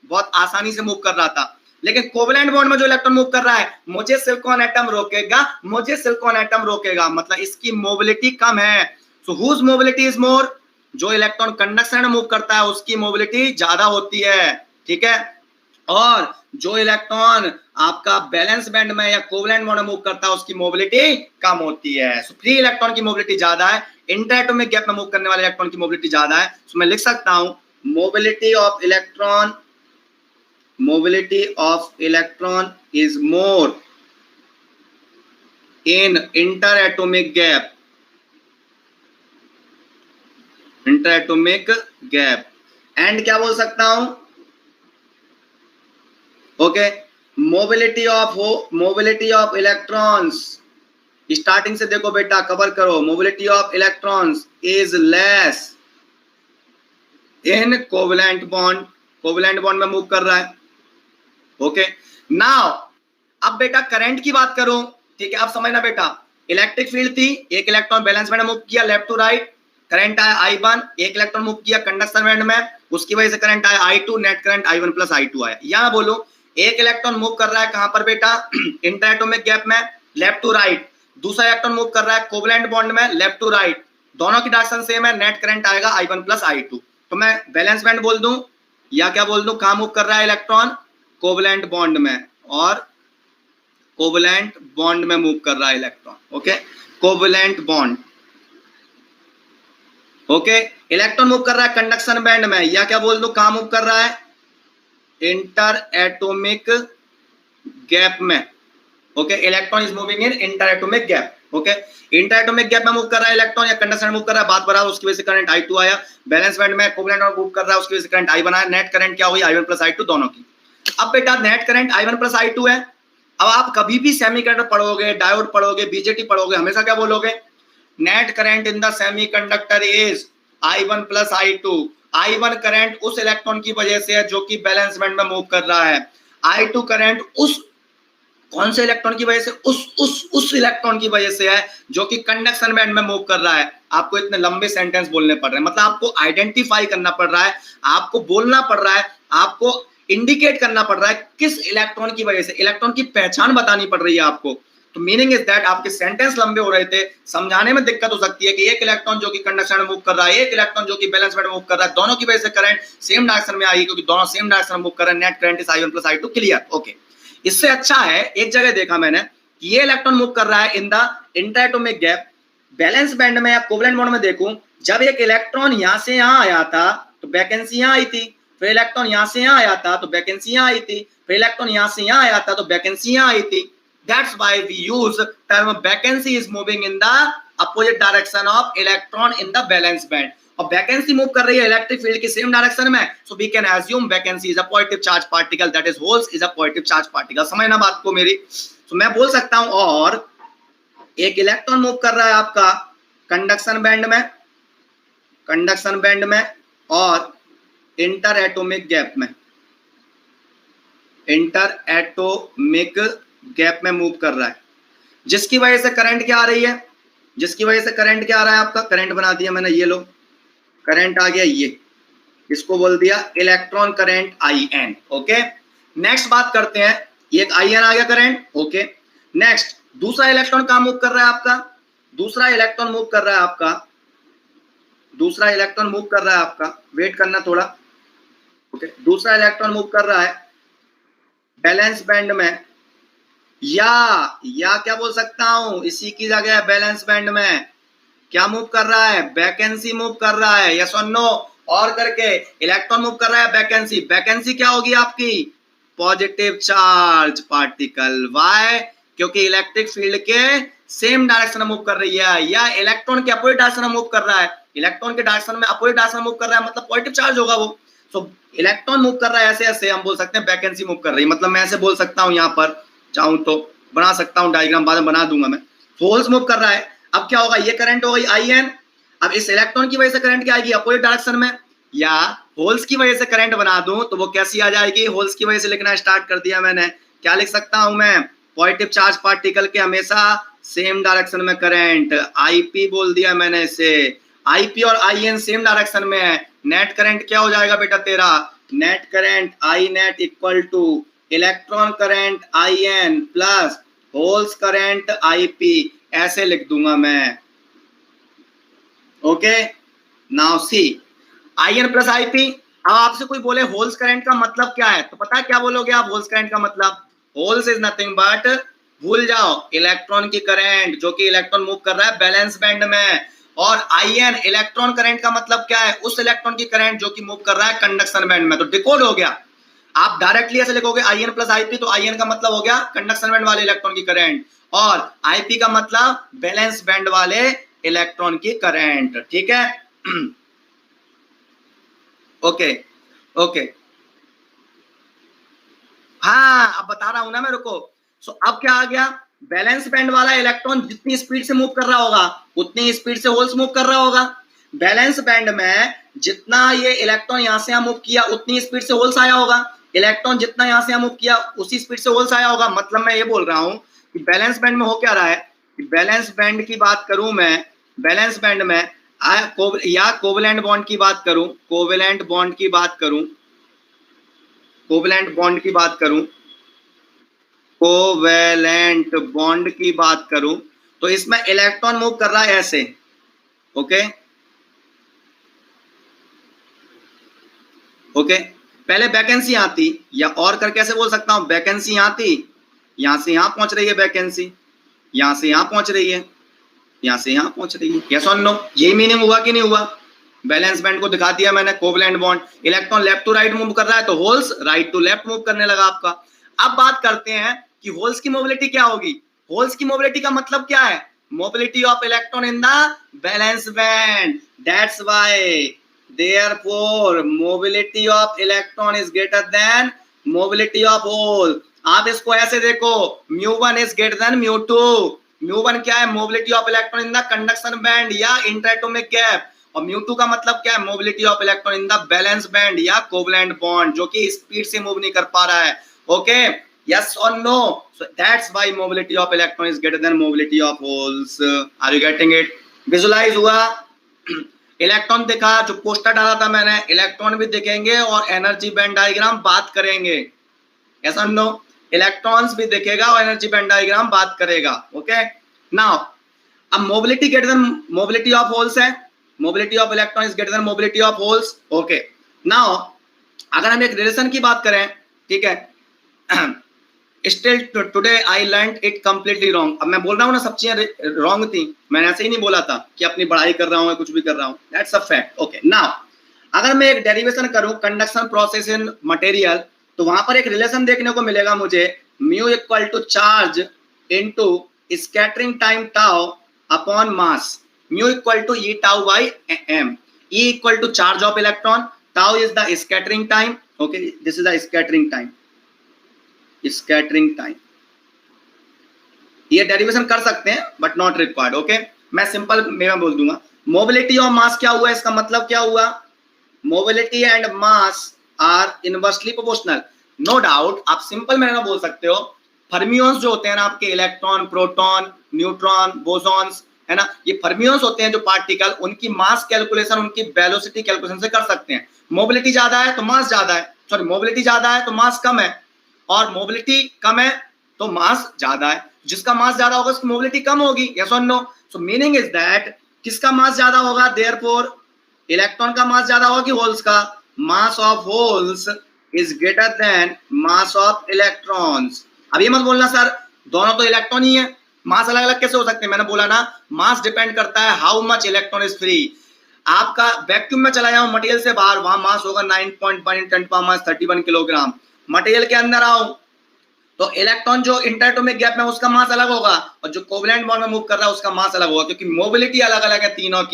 बहुत आसानी से मूव कर रहा था। लेकिन कोवेलेंट बॉन्ड में जो इलेक्ट्रॉन मूव कर रहा है, मुझे सिलिकॉन एटम रोकेगा, मुझे सिलिकॉन एटम रोकेगा, मतलब इसकी मोबिलिटी कम है। सो हुज मोबिलिटी इज मोर? जो इलेक्ट्रॉन कंडक्शन में मूव करता है उसकी मोबिलिटी ज्यादा होती है, ठीक है। और जो इलेक्ट्रॉन आपका बैलेंस बैंड में या कोवेलेंट बॉन्ड में मूव करता है उसकी मोबिलिटी कम होती है। सो फ्री इलेक्ट्रॉन की मोबिलिटी ज्यादा है, इंटर एटॉमिक गैप में मूव करने वाले इलेक्ट्रॉन की मोबिलिटी ज्यादा है। सो मैं लिख सकता हूं mobility of electron, mobility of electron is more in interatomic gap, interatomic gap, and क्या बोल सकता हूं, okay, mobility of electrons, starting से देखो बेटा, कवर करो, mobility of electrons is less in covalent bond, covalent bond में मूव कर रहा है। ओके, नाउ अब बेटा करंट की बात करूं, ठीक है, अब समझना बेटा, इलेक्ट्रिक फील्ड थी, एक इलेक्ट्रॉन बैलेंस बैंड में मूव किया लेफ्ट टू राइट, करंट आया I1, एक इलेक्ट्रॉन मूव किया कंडक्शन बैंड में, उसकी वजह से करंट आया I2, net current I1 plus I2 आया। यहां बोलो एक इलेक्ट्रॉन मूव कर रहा है कहां पर बेटा, इंटर एटॉमिक गैप में लेफ्ट टू राइट, दूसरा इलेक्ट्रॉन मूव कर रहा है कोवेलेंट बॉन्ड में लेफ्ट टू राइट, दोनों की डायरेक्शन सेम है, नेट करंट आएगा I1 प्लस I2। तो मैं बैलेंस बैंड बोल दूं या क्या बोल दूं, कहां मूव कर रहा है इलेक्ट्रॉन, कोवेलेंट बॉन्ड में, और कोवेलेंट बॉन्ड में मूव कर रहा है electron. Okay, covalent bond, okay, electron move कर रहा है कंडक्शन बैंड में, या क्या बोल दूं कहां मूव कर रहा है, इंटर एटॉमिक गैप में, okay, electron is moving in inter atomic gap, okay, inter atomic gap में मूव कर रहा है इलेक्ट्रॉन या कंडक्शन में मूव कर रहा है, बात बराबर, उसकी वजह से करंट I2 आया, बैलेंस बैंड में कोवेलेंट में मूव कर रहा है, उसकी वजह से करंट I बनाया, नेट करंट क्या हुई I1 प्लस I2 दोनों की। अब बेटा net current I1 plus I2 है। अब आप कभी भी सेमीकंडक्टर पढ़ोगे, डायोड पढ़ोगे, बीजेटी पढ़ोगे, हमेशा क्या बोलोगे, net current in the semiconductor is I1 plus I2। I1 current उस इलेक्ट्रॉन की वजह से है जो कि बैलेंस बैंड में मूव कर रहा है, I2 करंट उस कौन से इलेक्ट्रॉन की वजह से, उस इलेक्ट्रॉन की वजह से है जो कि कंडक्शन बैंड में मूव कर रहा है। आपको इतने लंबे सेंटेंस बोलने पड़ रहे हैं, मतलब आपको आइडेंटिफाई करना पड़ रहा है, आपको बोलना पड़ रहा है, आपको इंडिकेट करना पड़ रहा है किस इलेक्ट्रॉन की वजह से, इलेक्ट्रॉन की पहचान बतानी पड़ रही है आपको। तो मीनिंग इज दैट आपके सेंटेंस लंबे हो रहे थे, समझाने में दिक्कत हो सकती है कि एक इलेक्ट्रॉन जो कि कंडक्शन में मूव कर रहा है, एक इलेक्ट्रॉन जो कि बैलेंस बैंड में मूव कर रहा है, दोनों की वजह से करंट सेम डायरेक्शन में आई, क्योंकि दोनों सेम डायरेक्शन में मूव कर रहे हैं, net current is I1 plus I2, clear, okay. इससे अच्छा है, एक जगह देखा मैंने कि ये इलेक्ट्रॉन मूव कर रहा है in the interatomic gap, valence band में या कोवेलेंट बॉन्ड में देखूं, जब एक इलेक्ट्रॉन यहां से यहां आया था तो वैकेंसी यहां आई थी, फिर इलेक्ट्रॉन यहां से यहां आया था तो वैकेंसी यहां आई थी, फिर इलेक्ट्रॉन यहां से यहां आया था तो वैकेंसी यहां आई थी। That's why we use term vacancy is moving in the opposite direction of electron in the valence band। और वैकेंसी मूव कर रही है इलेक्ट्रिक फील्ड के सेम डायरेक्शन में, so we can assume vacancy is a positive charge particle, that is holes is a positive charge particle. समझना बात को मेरी। तो मैं बोल सकता हूं, और एक इलेक्ट्रॉन मूव कर रहा है आपका कंडक्शन बैंड में, कंडक्शन बैंड में और इंटर एटॉमिक गैप में, इंटर एटॉमिक गैप में मूव कर रहा है, जिसकी वजह से करंट क्या आ रही है, जिसकी वजह से करंट क्या आ रहा है आपका, करंट बना दिया मैंने, ये लो करंट आ गया, ये इसको बोल दिया electron current IN, okay. Next बात करते हैं, एक IN आ गया करंट, ओके। नेक्स्ट दूसरा इलेक्ट्रॉन कहां मूव कर रहा है आपका, दूसरा इलेक्ट्रॉन मूव कर रहा है आपका, दूसरा इलेक्ट्रॉन मूव कर रहा है आपका, वेट करना थोड़ा, ओके। दूसरा इलेक्ट्रॉन मूव कर रहा है बैलेंस बैंड में, या क्या बोल सकता हूं, इसी की जगह बैलेंस बैंड में क्या मूव कर रहा है, वैकेंसी मूव कर रहा है, यस और नो, और करके इलेक्ट्रॉन मूव कर रहा है वैकेंसी, वैकेंसी क्या होगी आपकी, पॉजिटिव चार्ज पार्टिकल। व्हाई, क्योंकि इलेक्ट्रिक फील्ड के सेम डायरेक्शन में मूव कर रही है, या इलेक्ट्रॉन के अपोजिट डायरेक्शन में मूव कर रहा है, इलेक्ट्रॉन के डायरेक्शन में अपोजिट डायरेक्शन में मूव कर रहा है, मतलब पॉजिटिव चार्ज होगा वो। सो इलेक्ट्रॉन मूव कर रहा है ऐसे ऐसे, हम बोल सकते हैं वैकेंसी मूव कर रही है, मतलब मैं ऐसे बोल सकता हूं, यहां पर चाहूं तो बना सकता हूं डायग्राम, बाद में बना दूंगा मैं। होल्स मूव कर रहा है, अब क्या होगा, ये करंट हो गई IN, अब इस इलेक्ट्रॉन की वजह से करंट क्या आएगी, अपोजिट डायरेक्शन में, या होल्स की वजह से करंट बना दूं तो वो कैसी आ जाएगी, होल्स की वजह से लिखना स्टार्ट कर दिया मैंने, क्या लिख सकता हूं मैं, पॉजिटिव चार्ज पार्टिकल के हमेशा सेम डायरेक्शन में करंट, IP बोल दिया मैंने इसे, IP और IN सेम डायरेक्शन में है, नेट करंट क्या हो जाएगा बेटा तेरा, net current I net equal two electron current IN plus holes current IP, ऐसे लिख दूंगा मैं, okay. Now C IN plus IP। अब आपसे कोई बोले होल्स करंट का मतलब क्या है, तो पता है क्या बोलोगे आप, होल्स करंट का मतलब, होल्स इज नथिंग बट, भूल जाओ, इलेक्ट्रॉन की करंट जो कि इलेक्ट्रॉन मूव कर रहा है बैलेंस बैंड में, और IN इलेक्ट्रॉन करंट का मतलब क्या है, उस इलेक्ट्रॉन की करंट जो कि मूव कर रहा है कंडक्शन बैंड में। तो डिकोड हो गया, आप डायरेक्टली ऐसे लिखोगे IN प्लस IP, तो IN का मतलब हो गया कंडक्शन बैंड वाले इलेक्ट्रॉन की करंट, और IP का मतलब बैलेंस बैंड वाले इलेक्ट्रॉन की करंट, ठीक है। ओके ओके, हाँ अब बता रहा हूं ना मैं, रुको। सो अब क्या आ गया, बैलेंस बैंड वाला इलेक्ट्रॉन जितनी स्पीड से मूव कर रहा होगा उतनी स्पीड से होल्स मूव कर रहा होगा, बैलेंस बैंड में जितना ये इलेक्ट्रॉन यहां से यहां मूव किया उतनी स्पीड से होल्स आया होगा, इलेक्ट्रॉन जितना यहां से यहां मूव किया उसी स्पीड से होल्स आया होगा। मतलब मैं ये बोल रहा हूं कि बैलेंस बैंड में हो क्या रहा है, कि बैलेंस बैंड की बात करूं मैं, बैलेंस बैंड में या कोवेलेंट बॉन्ड की बात करूं, कोवेलेंट बॉन्ड की बात करूं, कोवेलेंट बॉन्ड की बात करूं, कोवेलेंट बॉन्ड की बात करूं, तो इसमें इलेक्ट्रॉन मूव कर रहा है ऐसे, ओके ओके। पहले वैकेंसी आती, या और कर कैसे बोल सकता हूं, वैकेंसी आती, यहां से यहां पहुंच रही है वैकेंसी, यहां से यहां पहुंच रही है, यहां से यहां पहुंच रही है, यस और नो, यही मीनिंग हुआ कि नहीं हुआ, बैलेंस बैंड को दिखा दिया मैंने, covalent bond. Electron left to right move कर रहा है तो holes right to left move करने लगा आपका। अब बात करते हैं कि होल्स की मोबिलिटी क्या होगी। होल्स की मोबिलिटी का मतलब क्या है? Mobility of electron in the valence band. That's why therefore mobility of electron is greater than mobility of hole. आप इसको ऐसे देखो, μ1 इज ग्रेटर देन μ2। μ1 क्या है? Mobility of electron in the conduction band या इंटरएटॉमिक गैप, और μ2 का मतलब क्या है? Mobility of electron in the valence band या कोवलेंट बॉन्ड, जो कि स्पीड से मूव नहीं कर पा रहा है। ओके, यस और no? So that's why mobility of electron is greater than mobility of holes. Are you getting it? Visualize हुआ? इलेक्ट्रॉन देखा, जो पोस्टर डाला था मैंने, इलेक्ट्रॉन भी दिखेंगे और एनर्जी बैंड डायग्राम बात करेंगे। यस और नो? इलेक्ट्रॉन्स भी दिखेगा और एनर्जी बैंड डायग्राम बात करेगा। ओके, नाउ अब mobility greater than mobility of holes है, mobility of electron is greater than mobility of holes. Okay, now अगर हम एक रिलेशन की बात करें, ठीक है, still today I learn it completely wrong. अब मैं बोल रहा हूँ ना, सब चीजें रॉन्ग थी, मैंने ऐसे ही नहीं बोला था कि अपनी पढ़ाई कर रहा हूँ या कुछ भी कर रहा हूँ। That's a fact. Okay, now अगर मैं एक डेरिवेशन करूं कंडक्शन प्रोसेस इन मटेरियल, तो वहां पर एक रिलेशन देखने को मिलेगा मुझे, mu equal to charge into scattering time tau upon mass, mu equal to E tau by M. E equal to charge of electron, tau is the scattering time. Okay, this is the scattering time, scattering time. ये derivation कर सकते हैं but not required. Okay, मैं simple मैं बोल दूंगा, mobility of mass क्या हुआ, इसका मतलब क्या हुआ? Mobility and mass are inversely proportional. No doubt आप सिंपल में ना बोल सकते हो, फर्मियंस जो होते हैं ना आपके, इलेक्ट्रॉन, प्रोटॉन, न्यूट्रॉन, बोसॉन्स, है ना, ये फर्मियंस होते हैं जो पार्टिकल, उनकी मास कैलकुलेशन, उनकी वेलोसिटी कैलकुलेशन से कर सकते हैं। मोबिलिटी ज्यादा है तो मास ज्यादा है, सॉरी मोबिलिटी ज्यादा है तो मास कम है, और मोबिलिटी कम है तो मास ज्यादा है। जिसका मास ज्यादा होगा उसकी मोबिलिटी कम होगी। यस और no? So meaning is that किसका मास ज्यादा होगा? देयरफॉर इलेक्ट्रॉन का मास ज्यादा होगा कि होल्स का? मास of holes is greater than mass of electrons. अब ये मत बोलना सर दोनों तो इलेक्ट्रॉन ही है, मास अलग अलग कैसे हो सकते हैं? मैंने बोला ना, मास डिपेंड करता है how much electron is free. आपका वैक्यूम में चला जाओ मटेरियल से बाहर, वहां मास होगा 9.1 × 10⁻31 किलोग्राम। मटेरियल के अंदर आओ तो इलेक्ट्रॉन जो इंटरएटॉमिक गैप में उसका मास अलग होगा, और जो कोवलेंट बॉन्ड में मूव कर रहा है उसका मास अलग होगा, क्योंकि मोबिलिटी अलग अलग है तीनों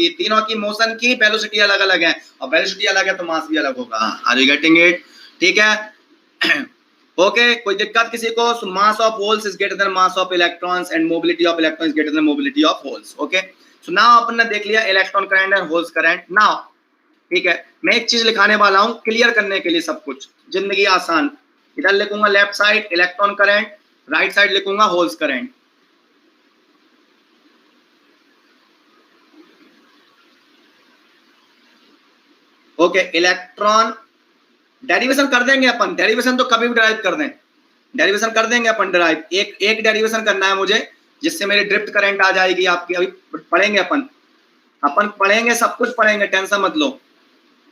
की मोशन की वेलोसिटी अलग अलग है, और वेलोसिटी अलग है तो मास भी अलग होगा। Are you getting it? ठीक है। ओके, कोई दिक्कत किसी को? So mass of holes is greater than mass of electrons and mobility of electron is greater than mobility of holes. Okay, so now अपन ने देख लिया electron current and holes current. Now ठीक है, मैं एक चीज लिखाने वाला हूं क्लियर करने के लिए सब कुछ, जिंदगी आसान। इधर लिखूंगा left side electron current, right side लिखूंगा holes current. Okay, electron derivation कर देंगे अपन, डेरिवेशन तो कभी भी ड्राइव कर दें, डेरिवेशन कर देंगे अपन ड्राइव। एक डेरिवेशन करना है मुझे जिससे मेरी ड्रिफ्ट करंट आ जाएगी आपकी। अभी पढ़ेंगे अपन पढ़ेंगे, सब कुछ पढ़ेंगे, टेंशन मत लो,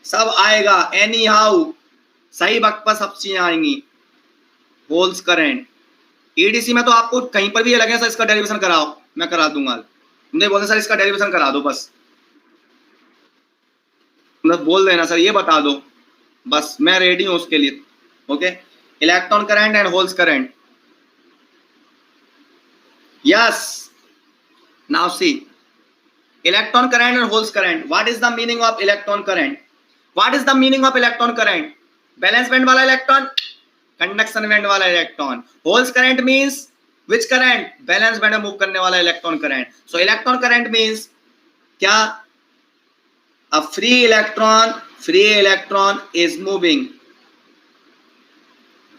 सब आएगा एनी हाउ, सही वक्त पर सब चीजें आएंगी। होल्स करंट ईडीसी में तो आपको कहीं पर भी ये लगे सर इसका डेरिवेशन कराओ, मैं करा दूंगा। मुझे बोलते सर इसका डेरिवेशन करा दो, बस मतलब बोल देना सर ये बता दो, बस मैं रेडी हूं उसके लिए। Okay, electron current and holes current. Yes, now see electron current and holes current. What is the meaning of electron current? What is the meaning of electron current? Balance band वाला electron, conduction band वाला electron. Holes current means विच current? Balance band में move करने वाला electron current. सो electron current means क्या? a free electron is moving,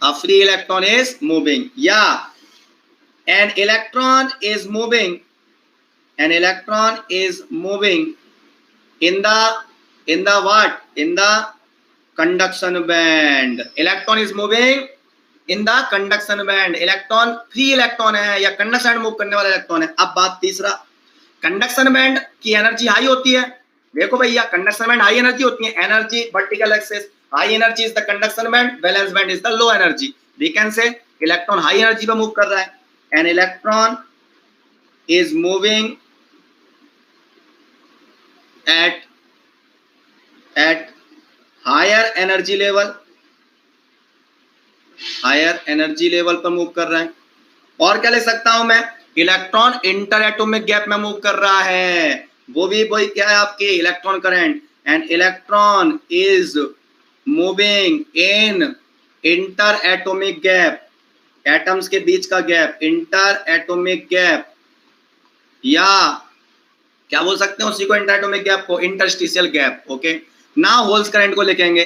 a free electron is moving, yeah, an electron is moving in the what? In the conduction band. Electron is moving in the conduction band. Electron free electron है या conduction band move करने वाला electron है। अब बात तीसरा, conduction band की energy high होती है। देखो भैया, कंडक्शन बैंड हाई एनर्जी होती है, energy vertical axis, high energy is the conduction band, valence band is the low energy. We can say electron high energy पे मूव कर रहा है, an electron is moving at at higher energy level, higher energy level पर move कर रहा है। और क्या ले सकता हूं मैं, इलेक्ट्रॉन इंटर एटॉमिक गैप में मूव कर रहा है, वो भी वही क्या है आपकी electron current, and electron is moving in inter atomic gap, atoms के बीच का गैप, इंटर एटॉमिक गैप, या क्या बोल सकते हैं उसी को, इंटर एटॉमिक गैप को इंटरस्टिशियल गैप। ओके, ना होल्स करंट को लिखेंगे।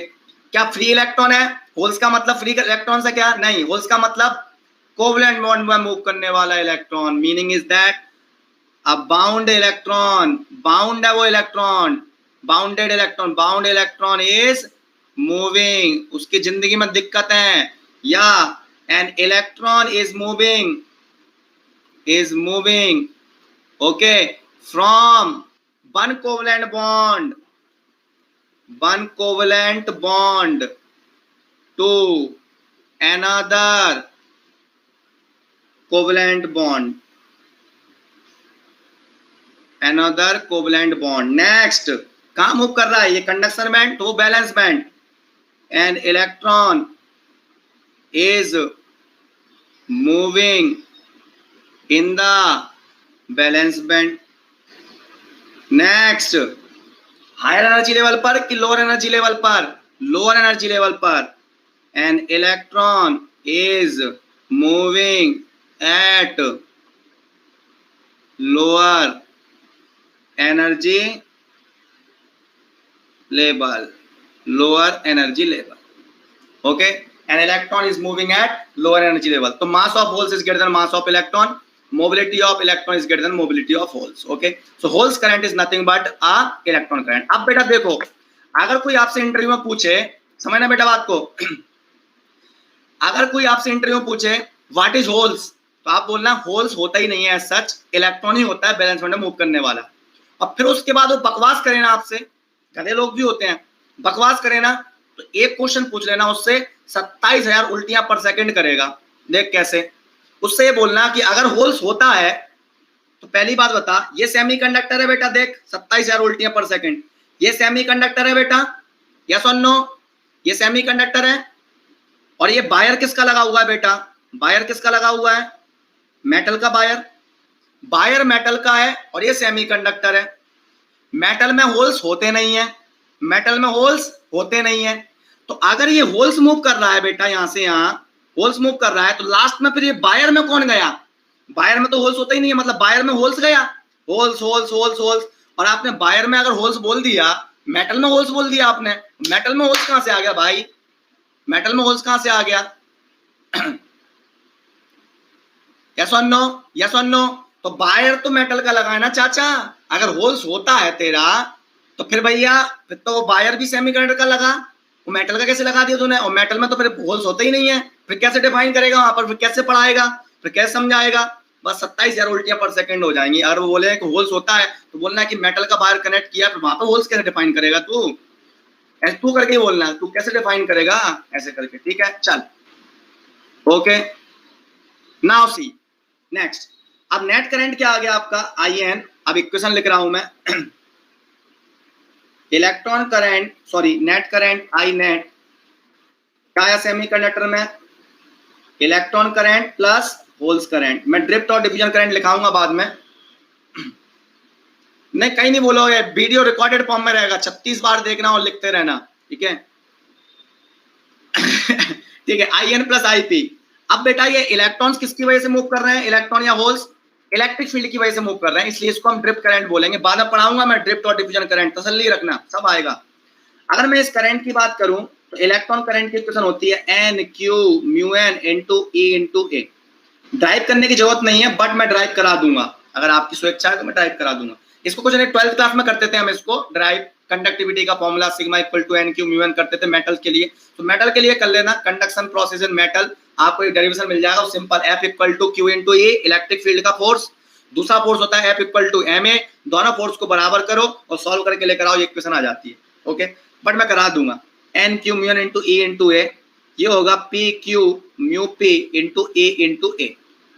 क्या फ्री इलेक्ट्रॉन है, होल्स का मतलब फ्री इलेक्ट्रॉन से क्या नहीं, होल्स का मतलब कोवलेंट बॉन्ड में मूव करने वाला electron, meaning is that a bound electron, bound है वो electron, bounded electron, bound electron is moving, उसकी जिंदगी में दिक्कत है, या an electron is moving okay from one covalent bond to another covalent bond, another covalent bond। Next कहां move कर रहा है ये, कंडक्शन बैंड तो valence band, and electron is moving in the valence band. Next higher energy level पर कि lower energy level पर, lower energy level पर, an electron is moving at lower energy level, lower energy level, okay, an electron is moving at lower energy level, तो mass of holes is greater than mass of electron, mobility of electron is greater than mobility of holes, okay, so holes current is nothing but a electron current। अब बेटा देखो, अगर कोई आपसे interview में पूछे, समझना बेटा बात को, अगर कोई आपसे इंटरव्यू में पूछे व्हाट इज होल्स, तो आप बोलना होल्स होता ही नहीं है सच, इलेक्ट्रॉन ही होता है बैलेंस बैंड में मूव करने वाला। और फिर उसके बाद वो बकवास करे ना आपसे, गधे लोग भी होते हैं, बकवास करे ना, तो एक क्वेश्चन पूछ लेना उससे, 27,000 उल्टियां पर सेकंड करेगा, देख कैसे। उससे ये बोलना कि अगर होल्स होता है तो पहली बात बता, ये सेमीकंडक्टर है बेटा, देख 27,000 उल्टियां पर सेकंड, ये सेमीकंडक्टर है बेटा, यस और नो, ये सेमीकंडक्टर है, और ये वायर किसका लगा हुआ है बेटा, वायर किसका लगा हुआ है, मेटल का वायर, वायर मेटल का है, और ये सेमीकंडक्टर है। मेटल में होल्स होते नहीं है, मेटल में होल्स होते नहीं है, तो अगर ये होल्स मूव कर रहा है बेटा, यहां से यहां होल्स मूव कर रहा है, तो लास्ट में फिर ये वायर में कौन गया, वायर में तो होल्स होता ही नहीं है, मतलब वायर में होल्स गया, होल्स होल्स होल्स होल्स, और आपने वायर में अगर होल्स बोल दिया, मेटल में होल्स बोल दिया आपने, मेटल में होल्स कहां से आ गया भाई, मेटल में होल्स कहां से आ गया, यस और नो, यस और नो, तो वायर तो मेटल का लगा है ना चाचा, अगर होल्स होता है तेरा तो फिर भैया फिर तो वायर भी सेमीकंडक्टर का लगा, वो मेटल का कैसे लगा दिया तूने, और मेटल में तो फिर होल्स होते ही नहीं है, फिर कैसे डिफाइन करेगा वहां पर, फिर कैसे पढ़ाएगा, फिर कैसे समझाएगा, बस 27,000 उल्टियां पर सेकंड हो जाएंगी। अगर वो बोले कि होल्स होता है तो बोलना है कि मेटल का वायर कनेक्ट किया, फिर वहां पर होल्स कैसे डिफाइन करेगा तू, ऐसे तू करके ही बोलना, तू कैसे डिफाइन करेगा ऐसे करके, ठीक है चल, ओके नाउ सी नेक्स्ट। अब नेट करंट क्या आ गया आपका, IN, अब इक्वेशन लिख रहा हूं मैं, electron current sorry net current I net क्या है सेमीकंडक्टर में, electron current plus holes current, मैं ड्रिफ्ट और डिफ्यूजन करंट लिखाऊंगा बाद में, नहीं कहीं नहीं बोलोगे, वीडियो रिकॉर्डेड फॉर्म में रहेगा, 36 बार देखना और लिखते रहना, ठीक है ठीक है, IN प्लस IP। अब बेटा ये इलेक्ट्रॉन्स किसकी वजह से मूव कर रहे हैं, इलेक्ट्रॉन या होल्स इलेक्ट्रिक फील्ड की वजह से मूव कर रहे हैं, इसलिए इसको हम ड्रिफ्ट करंट बोलेंगे, बाद में पढ़ाऊंगा मैं ड्रिफ्ट और डिफ्यूजन करंट, तसल्ली रखना सब आएगा। अगर मैं इस करंट की बात करूं तो इलेक्ट्रॉन करंट की इक्वेशन होती है NQ μN * E * A। Drive करने की जरूरत नहीं है, बट मैं ड्राइव करा दूंगा, अगर आपकी स्वेच्छा है तो मैं ड्राइव करा दूंगा इसको, कुछ नहीं 12th क्लास में करते थे हम इसको ड्राइव, कंडक्टिविटी का फॉर्मूला सिग्मा = NQ μN करते थे मेटल के लिए, तो मेटल के लिए कर लेना, कंडक्शन प्रोसेस इन मेटल, आपको एक डेरिवेशन मिल जाएगा simple, F = Q * E electric field का फोर्स, दूसरा फोर्स होता है F = Ma, दोनों फोर्स को बराबर करो और सॉल्व करके लेकर आओ, ये इक्वेशन आ जाती है, ओके बट मैं करा दूंगा, NQ μN * E * A, ये होगा PQ μP * E * A,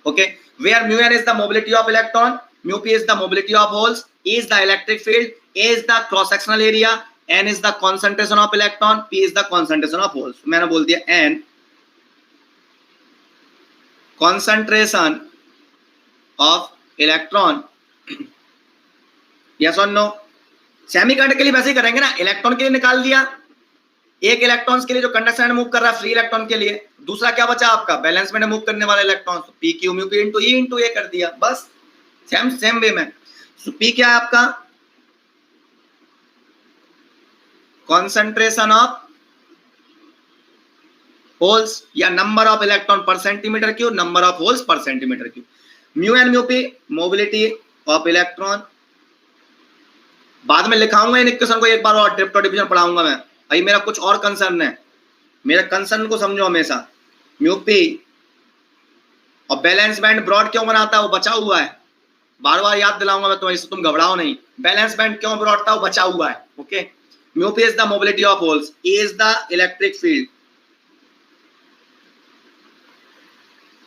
okay, where μN is the mobility of electron, μP is the mobility of holes, E is the electric field, A is the cross sectional area, N is the concentration of electron, P is the concentration of holes. मैंने बोल दिया N concentration of electron. Yes or no? Semiconductor के लिए वैसे ही करेंगे ना, electron के लिए निकाल दिया, एक इलेक्ट्रॉन्स के लिए जो कंडक्शन में मूव कर रहा है फ्री इलेक्ट्रॉन के लिए, दूसरा क्या बचा आपका बैलेंस में मूव करने वाला इलेक्ट्रॉन, तो P Q mu P into E into A कर दिया, बस सेम वे में। सो पी क्या है आपका, कॉन्सेंट्रेशन ऑफ होल्स या number of electron per centimetre cube, number of holes per centimetre cube. Mu N mu P mobility of electron, बाद में लिखाऊंगा इन इक्वेशन को एक बार और, ड्रिफ्ट और डिवीजन पढ़ाऊंगा मैं। भाई मेरा कुछ और कंसर्न है, मेरा कंसर्न को समझो हमेशा। म्यू पी और बैलेंस बैंड ब्रॉड क्यों बनाता है, वो बचा हुआ है, बार बार याद दिलाऊंगा मैं तुम्हें, तुम घबराओ नहीं। बैलेंस बैंड क्यों ब्रॉड था, वो बचा हुआ है, okay. Mu P is the mobility of holes, A is the electric field,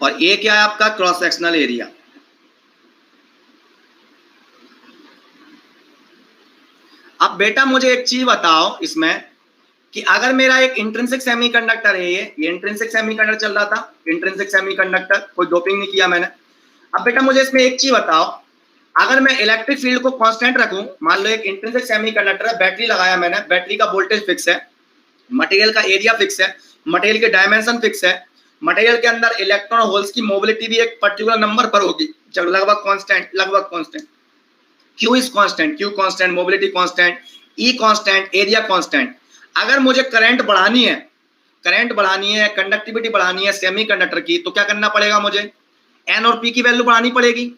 और ए क्या है आपका, क्रॉस सेक्शनल एरिया। अब बेटा मुझे एक चीज बताओ इसमें कि अगर मेरा एक इंट्रिंसिक सेमीकंडक्टर है, ये इंट्रिंसिक सेमीकंडक्टर चल रहा था, इंट्रिंसिक सेमीकंडक्टर, कोई डोपिंग नहीं किया मैंने। अब बेटा मुझे इसमें एक चीज बताओ, अगर मैं इलेक्ट्रिक फील्ड को कांस्टेंट रखूं, मान लो एक इंट्रिंसिक सेमीकंडक्टर है, बैटरी लगाया मैंने, बैटरी का वोल्टेज फिक्स है, मटेरियल का एरिया फिक्स है, मटेरियल के डायमेंशन फिक्स है, मटेरियल के अंदर इलेक्ट्रॉन और होल्स की मोबिलिटी भी एक पर्टिकुलर नंबर पर होगी, जब लगभग constant, Q is constant, Q constant, mobility constant, E constant, area constant. अगर मुझे करंट बढ़ानी है, कंडक्टिविटी बढ़ानी है सेमीकंडक्टर की, तो क्या करना पड़ेगा मुझे, N और P की वैल्यू बढ़ानी पड़ेगी।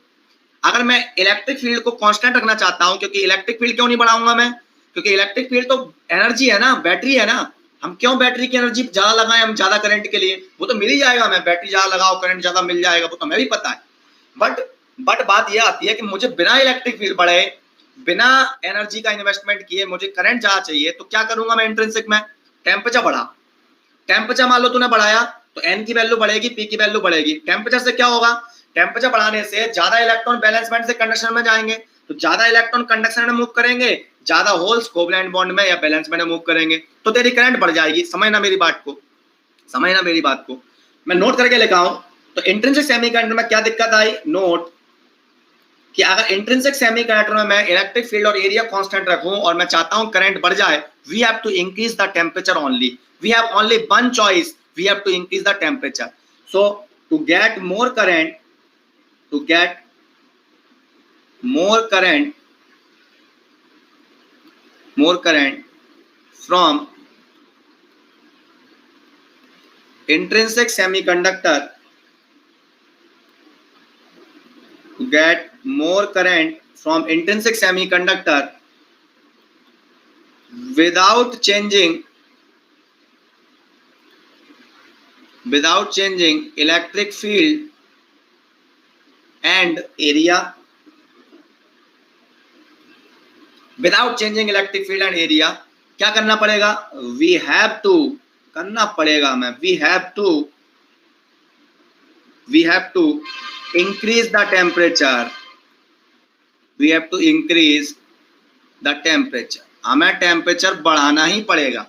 अगर मैं इलेक्ट्रिक फील्ड को कांस्टेंट रखना चाहता हूं, क्योंकि इलेक्ट्रिक फील्ड क्यों नहीं बढ़ाऊंगा मैं, क्योंकि इलेक्ट्रिक फील्ड तो एनर्जी है ना, बैटरी है ना, हम क्यों बैटरी की एनर्जी ज्यादा लगाएं हम ज्यादा करंट के लिए, वो तो मिल ही जाएगा, मैं बैटरी ज्यादा लगाओ करंट ज्यादा मिल जाएगा, वो तो हमें भी पता है। बट बात यह आती है कि मुझे बिना इलेक्ट्रिक फील्ड बढ़े, बिना एनर्जी का इन्वेस्टमेंट किए मुझे करंट ज्यादा चाहिए, तो क्या करूंगा मैं इंट्रिंसिक में, टेम्परेचर बढ़ा, टेम्परेचर मान लो तूने बढ़ाया तो एन की वैल्यू बढ़ेगी, पी की वैल्यू बढ़ेगी। टेम्परेचर से क्या होगा, टेम्परेचर बढ़ाने से ज्यादा इलेक्ट्रॉन बैलेंस बैंड से कंडक्शन में जाएंगे, तो ज्यादा इलेक्ट्रॉन कंडक्शन में मूव करेंगे, ज्यादा होल्स कोवलेंट बॉन्ड में या बैलेंस बैंड में मूव करेंगे, तो तेरी करंट बढ़ जाएगी। समझना मेरी बात को, मैं नोट करके लिखा हूं। तो इंट्रिंसिक सेमीकंडक्टर में क्या दिक्कत आई, नोट कि अगर इंट्रिंसिक सेमीकंडक्टर में मैं इलेक्ट्रिक फील्ड और एरिया कांस्टेंट रखूं और मैं चाहता हूं करंट बढ़ जाए, we have to increase the temperature only, we have only one choice, we have to increase the temperature. So to get more current, more current from intrinsic semiconductor, to get more current from intrinsic semiconductor without changing electric field and area, without changing electric field and area, क्या करना पड़ेगा, we have to करना पड़ेगा मैं, we have to increase the temperature, हमें temperature बढ़ाना ही पड़ेगा।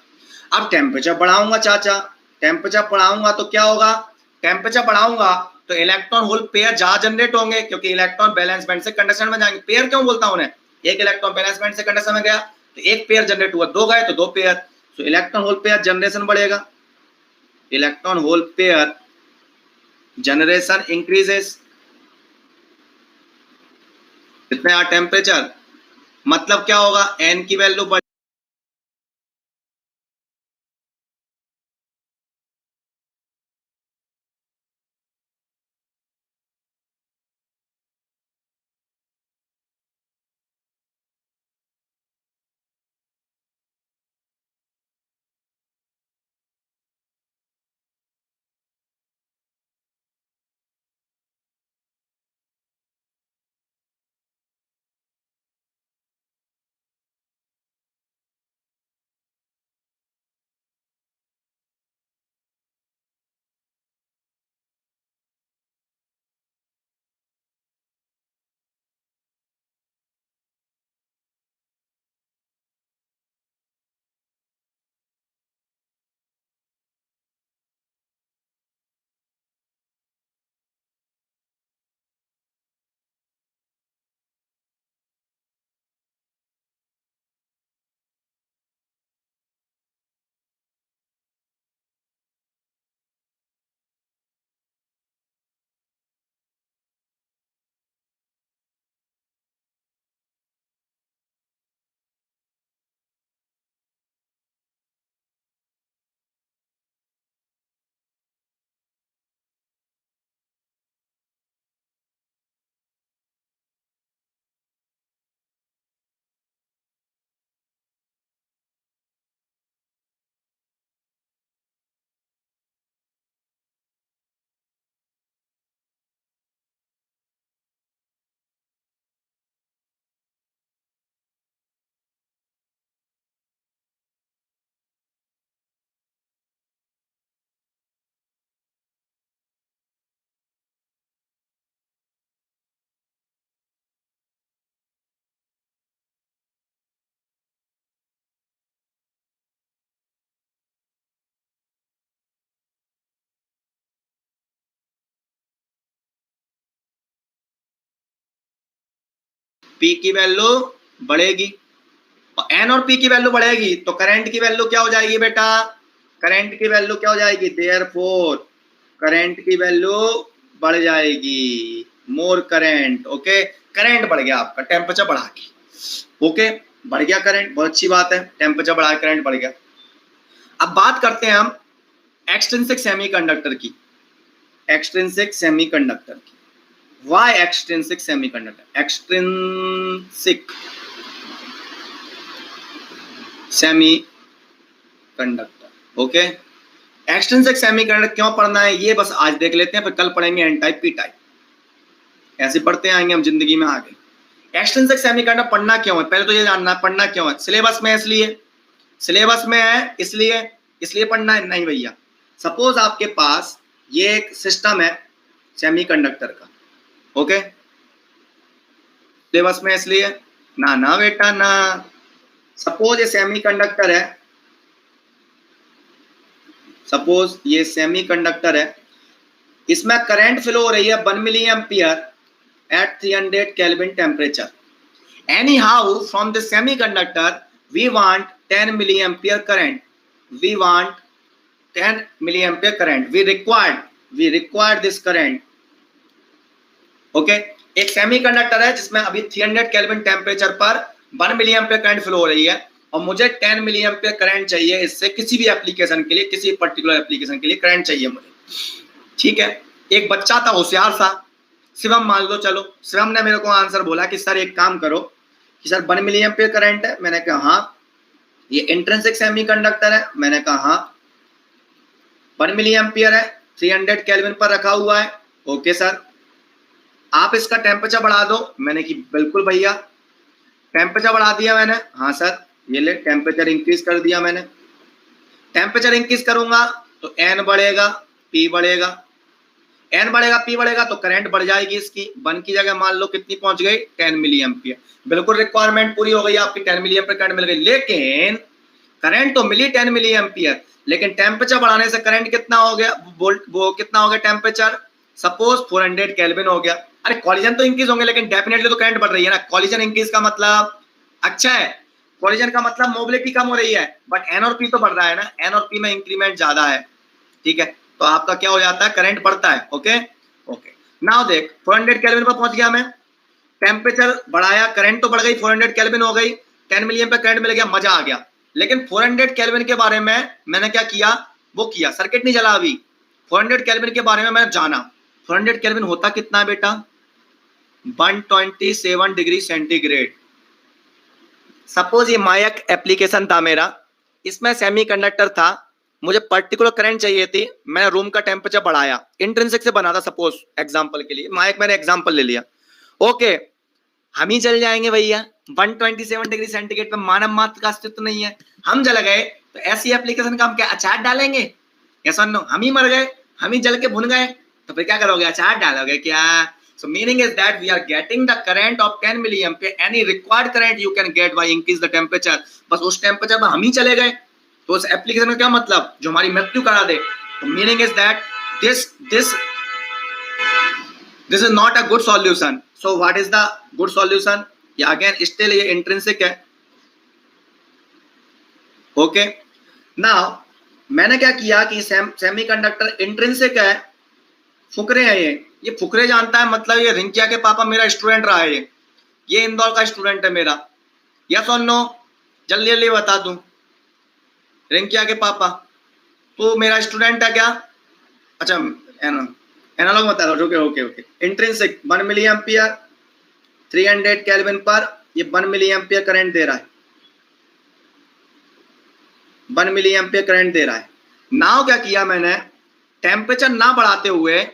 अब टेम्परेचर बढ़ाऊंगा चाचा, टेम्परेचर बढ़ाऊंगा तो क्या होगा, टेम्परेचर बढ़ाऊंगा तो इलेक्ट्रॉन होल पेयर ज्यादा जनरेट होंगे, क्योंकि इलेक्ट्रॉन बैलेंस बैंड से कंडक्शन में जाएंगे। पेयर क्यों बोलता हूं उन्हें, एक इलेक्ट्रॉन बैलेंस बैंड से कंडक्शन में गया तो एक पेयर जनरेट हुआ, दो गए तो दो पेयर, तो इलेक्ट्रॉन होल पेयर जनरेशन बढ़ेगा, electron hole pair generation increases, कितने टेम्परेचर, मतलब क्या होगा, एन की वैल्यू पी की वैल्यू बढ़ेगी, एन और पी की वैल्यू बढ़ेगी तो करंट की वैल्यू क्या हो जाएगी बेटा, करंट की वैल्यू क्या हो जाएगी, देयरफॉर करंट की वैल्यू बढ़ जाएगी, मोर करंट। ओके, करंट बढ़ गया आपका टेम्परेचर बढ़ा के, ओके बढ़ गया करंट, बहुत अच्छी बात है, टेम्परेचर बढ़ा के करंट बढ़ गया। अब बात करते हैं हम एक्सट्रिंसिक सेमीकंडक्टर की, एक्सट्रिंसिक सेमीकंडक्टर की। Why extrinsic semiconductor, extrinsic semiconductor. Okay, extrinsic semiconductor क्यों पढ़ना है ये बस आज देख लेते हैं, फिर कल पढ़ेंगे एन टाइप पी टाइप, ऐसे पढ़ते आएंगे हम जिंदगी में आगे। एक्सट्रिंसिक सेमीकंडक्टर पढ़ना क्यों है, पहले तो ये जानना है पढ़ना क्यों है, सिलेबस में इसलिए, सिलेबस में है इसलिए पढ़ना है, नहीं भैया। सपोज आपके पास ये एक सिस्टम है सेमीकंडक्टर का, ओके सिलेबस में इसलिए ना, ना बेटा ना। सपोज ये सेमीकंडक्टर है, सपोज ये सेमीकंडक्टर है, इसमें करंट फ्लो हो रही है 1 milli ampere at 300 Kelvin temperature. Anyhow, from the semiconductor, we want 10 milliampere current. We want 10 milliampere current. We required this current. Okay? एक सेमीकंडक्टर है जिसमें अभी 300 केल्विन टेम्परेचर पर 1 मिलीएम्पियर करंट फ्लो हो रही है और मुझे 10 मिलीएम्पियर करंट चाहिए, इससे किसी भी एप्लीकेशन के लिए, किसी पर्टिकुलर एप्लीकेशन के लिए करंट चाहिए मुझे। ठीक है, एक बच्चा था होशियार सा, शिवम मान लो, चलो शिवम ने मेरे को आंसर बोला कि सर एक काम करो कि सर 1 मिलीएम्पियर करंट है, मैंने कहा हाँ। ये इंट्रिंसिक सेमीकंडक्टर है, मैंने कहा हाँ। 1 मिलीएम्पियर है, 300 केल्विन पर रखा हुआ है, ओके सर। आप इसका टेम्परेचर बढ़ा दो, मैंने कि बिल्कुल भैया। टेम्परेचर बढ़ा दिया मैंने, हाँ सर ये ले टेम्परेचर इंक्रीज कर दिया मैंने। टेम्परेचर इंक्रीज करूंगा तो एन बढ़ेगा, पी बढ़ेगा, एन बढ़ेगा पी बढ़ेगा तो करंट बढ़ जाएगी इसकी। 1 की जगह मान लो कितनी पहुंच गई, 10 मिली एम्पियर। बिल्कुल रिक्वायरमेंट पूरी हो गई आपकी, 10 मिली एम्पियर करंट मिल गई। लेकिन करंट तो मिली 10 मिली एम्पियर, लेकिन टेम्परेचर बढ़ाने से करंट कितना हो गया, वो कितना हो गया टेम्परेचर, सपोज 400 केल्विन हो गया। अरे कॉलिजन तो इंक्रीज होंगे लेकिन डेफिनेटली तो करंट बढ़ रही है ना। कॉलिजन इंक्रीज का मतलब अच्छा है, कॉलिजन का मतलब मोबिलिटी कम हो रही है, बट एन और पी तो बढ़ रहा है ना, एन और पी में इंक्रीमेंट ज्यादा है। ठीक है, तो आपका क्या हो जाता है, करंट बढ़ता है। ओके ओके, नाउ देख 400 केल्विन पर पहुंच गया मैं, टेम्परेचर बढ़ाया, करंट तो बढ़ गई, 400 केल्विन हो गई, 10 मिलियन पे करंट मिल गया, मजा आ गया। लेकिन 400 केल्विन के बारे में मैंने क्या किया, वो किया, सर्किट नहीं चला अभी। 400 केल्विन के बारे में मैंने जाना, 400 केल्विन होता कितना बेटा, 127 डिग्री सेंटीग्रेड। सपोज ये मायक एप्लीकेशन था मेरा, इसमें सेमीकंडक्टर था, मुझे पर्टिकुलर करंट चाहिए थी, मैंने रूम का टेम्परेचर बढ़ाया, इंट्रिंसिक से बना था सपोज एग्जांपल के लिए, माइक मैंने एग्जांपल ले लिया। ओके, हम ही जल जाएंगे भैया 127 डिग्री सेंटीग्रेड पे, मानव मात्र का अस्तित्व नहीं है, हम जल गए तो ऐसी एप्लीकेशन का हम क्या अचार डालेंगे, ऐसा नो, हम ही मर गए, हम ही जल के भुन गए, तो फिर क्या करोगे, अचार डालोगे क्या। So meaning is that we are getting the current of 10 milliampere, any required current you can get by increase the temperature, बस उस टेम्परेचर पर हम ही चले गए, तो उस एप्लीकेशन में क्या मतलब, जो हमारी मृत्यु करा दे। तो meaning is that this is not a good solution. So what is the good solution? या again still ये intrinsic है। ओके, नाउ मैंने क्या किया कि सेमीकंडक्टर इंट्रिंसिक है, फुकरे है ये फुकरे जानता है, मतलब ये रिंकिया के पापा मेरा स्टूडेंट रहा है, ये इंदौर का स्टूडेंट है मेरा, यस और नो, जल्दी जल्दी बता दूं, रिंकिया के पापा तो मेरा स्टूडेंट है क्या, अच्छा एनालॉग बता रहा हूँ, okay okay. Intrinsic 1 milliampere 300 kelvin पर ये 1 मिली एम्पियर करंट दे रहा है, 1 मिली एम्पियर करंट दे रहा है। नाउ क्या किया मैंने, टेम्परेचर ना बढ़ाते हुए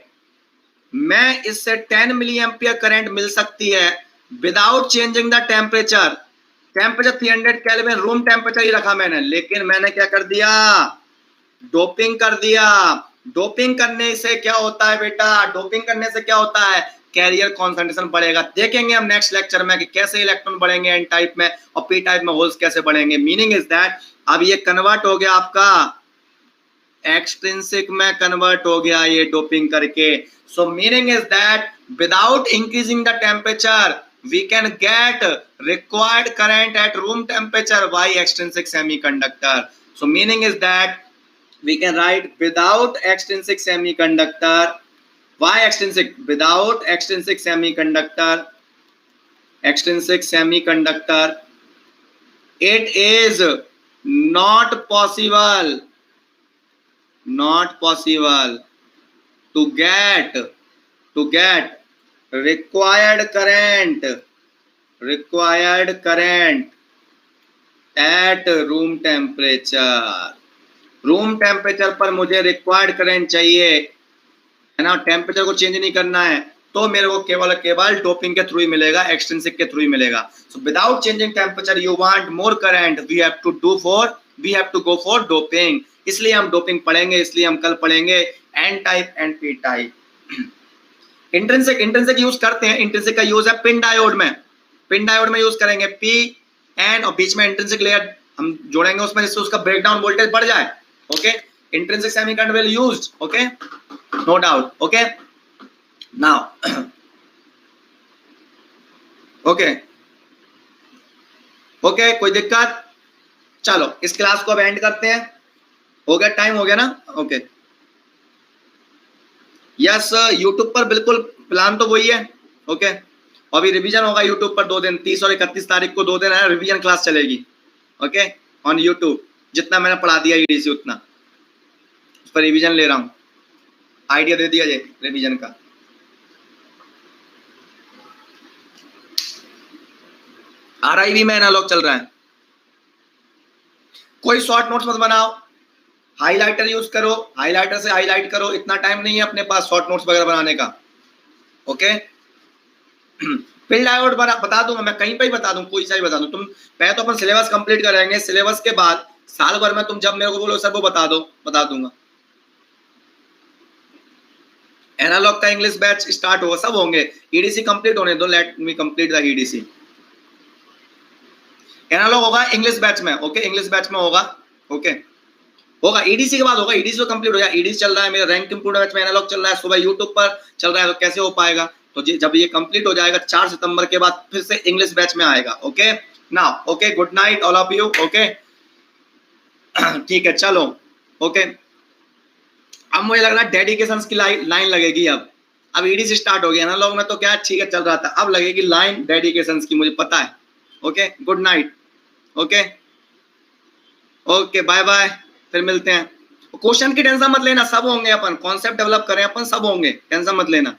मैं इससे 10 मिली एम्पियर करंट मिल सकती है without changing the temperature. Temperature 300 kelvin room temperature ही रखा मैंने, लेकिन मैंने क्या कर दिया, डोपिंग कर दिया। डोपिंग करने से क्या होता है बेटा, डोपिंग करने से क्या होता है, कैरियर कॉन्सेंट्रेशन बढ़ेगा। देखेंगे हम नेक्स्ट लेक्चर में कि कैसे इलेक्ट्रॉन बढ़ेंगे एन टाइप में और पी टाइप में होल्स कैसे बढ़ेंगे। मीनिंग इज दैट अब ये कन्वर्ट हो गया आपका एक्सट्रिंसिक में, कन्वर्ट हो गया ये डोपिंग करके। सो meaning is that without increasing the temperature we can get required current at room temperature by extrinsic semiconductor. So meaning is that we can write without extrinsic semiconductor. Why extrinsic? Without extrinsic semiconductor, it is not possible to get required current at room temperature. Room temperature पर मुझे required current चाहिए, है ना, temperature को change नहीं करना है, तो मेरे को केवल डोपिंग के थ्रू ही मिलेगा, एक्सट्रिंसिक के थ्रू ही मिलेगा. So without changing temperature you want more current, we have to go for doping. इसलिए हम डोपिंग पढ़ेंगे, इसलिए हम कल पढ़ेंगे N type and P type. Intrinsic use करते हैं. इंट्रिंसिक का यूज है पिन डायोड में यूज करेंगे पी एन, और बीच में इंट्रिंसिक लेयर हम जोड़ेंगे उसमें, जिससे उसका ब्रेकडाउन वोल्टेज बढ़ जाए. Okay, intrinsic semiconductor will used. Okay, no doubt. Okay, now okay, कोई दिक्कत? चलो इस क्लास को अब एंड करते हैं. हो गया, टाइम हो गया ना. ओके, यस, यूट्यूब पर बिल्कुल प्लान तो वही है. ओके, अभी रिवीजन होगा यूट्यूब पर 2 दिन, 30 और 31 तारीख को 2 दिन है रिवीजन क्लास चलेगी. Okay, on YouTube. जितना मैंने पढ़ा दिया ईडीसी उतना उस पर रिवीजन ले रहा हूं. आइडिया दे दिया जाए रिवीजन का. आरआईबी में एनालॉग चल रहा है. कोई शॉर्ट नोट्स मत बनाओ, हाइलाइटर यूज करो, हाइलाइटर से हाईलाइट करो. इतना टाइम नहीं है अपने पास शॉर्ट नोट्स वगैरह बनाने का. ओके, पिन डायोड बता दूंगा मैं, कहीं पे ही बता दूं, कोई सा ही बता दूं. तुम पहले तो अपन सिलेबस कंप्लीट करेंगे, सिलेबस के बाद साल भर में तुम जब मेरे को बोलो सर वो बता दूंगा. एनालॉग का इंग्लिश बैच स्टार्ट होगा, सब होंगे. ईडीसी कंप्लीट होने दो, let me complete the EDC. Analogue होगा इंग्लिश बैच में. ओके, इंग्लिश बैच में होगा. ओके, होगा ईडीसी के बाद होगा. ईडीसी तो कंप्लीट हो गया. ईडीसी चल रहा है, मेरा रैंक कंप्यूटर बैच में एनालॉग चल रहा है, सुबह यूट्यूब पर चल रहा है, तो कैसे हो पाएगा? तो जब ये कंप्लीट हो जाएगा 4 सितंबर के बाद फिर से इंग्लिश बैच में आएगा. Okay, now okay, good night all of you. Okay, ठीक है, चलो. ओके, अब मुझे लग रहा है डेडिकेशंस की लाइन लगेगी. अब ईडीसी स्टार्ट हो गया. एनालॉग में तो क्या ठीक है चल रहा था, अब लगेगी लाइन डेडिकेशंस की, मुझे पता है. Okay, good night. Okay okay, bye bye, फिर मिलते हैं. क्वेश्चन की टेंशन मत लेना, सब होंगे. अपन कॉन्सेप्ट डेवलप करें, अपन सब होंगे, टेंशन मत लेना.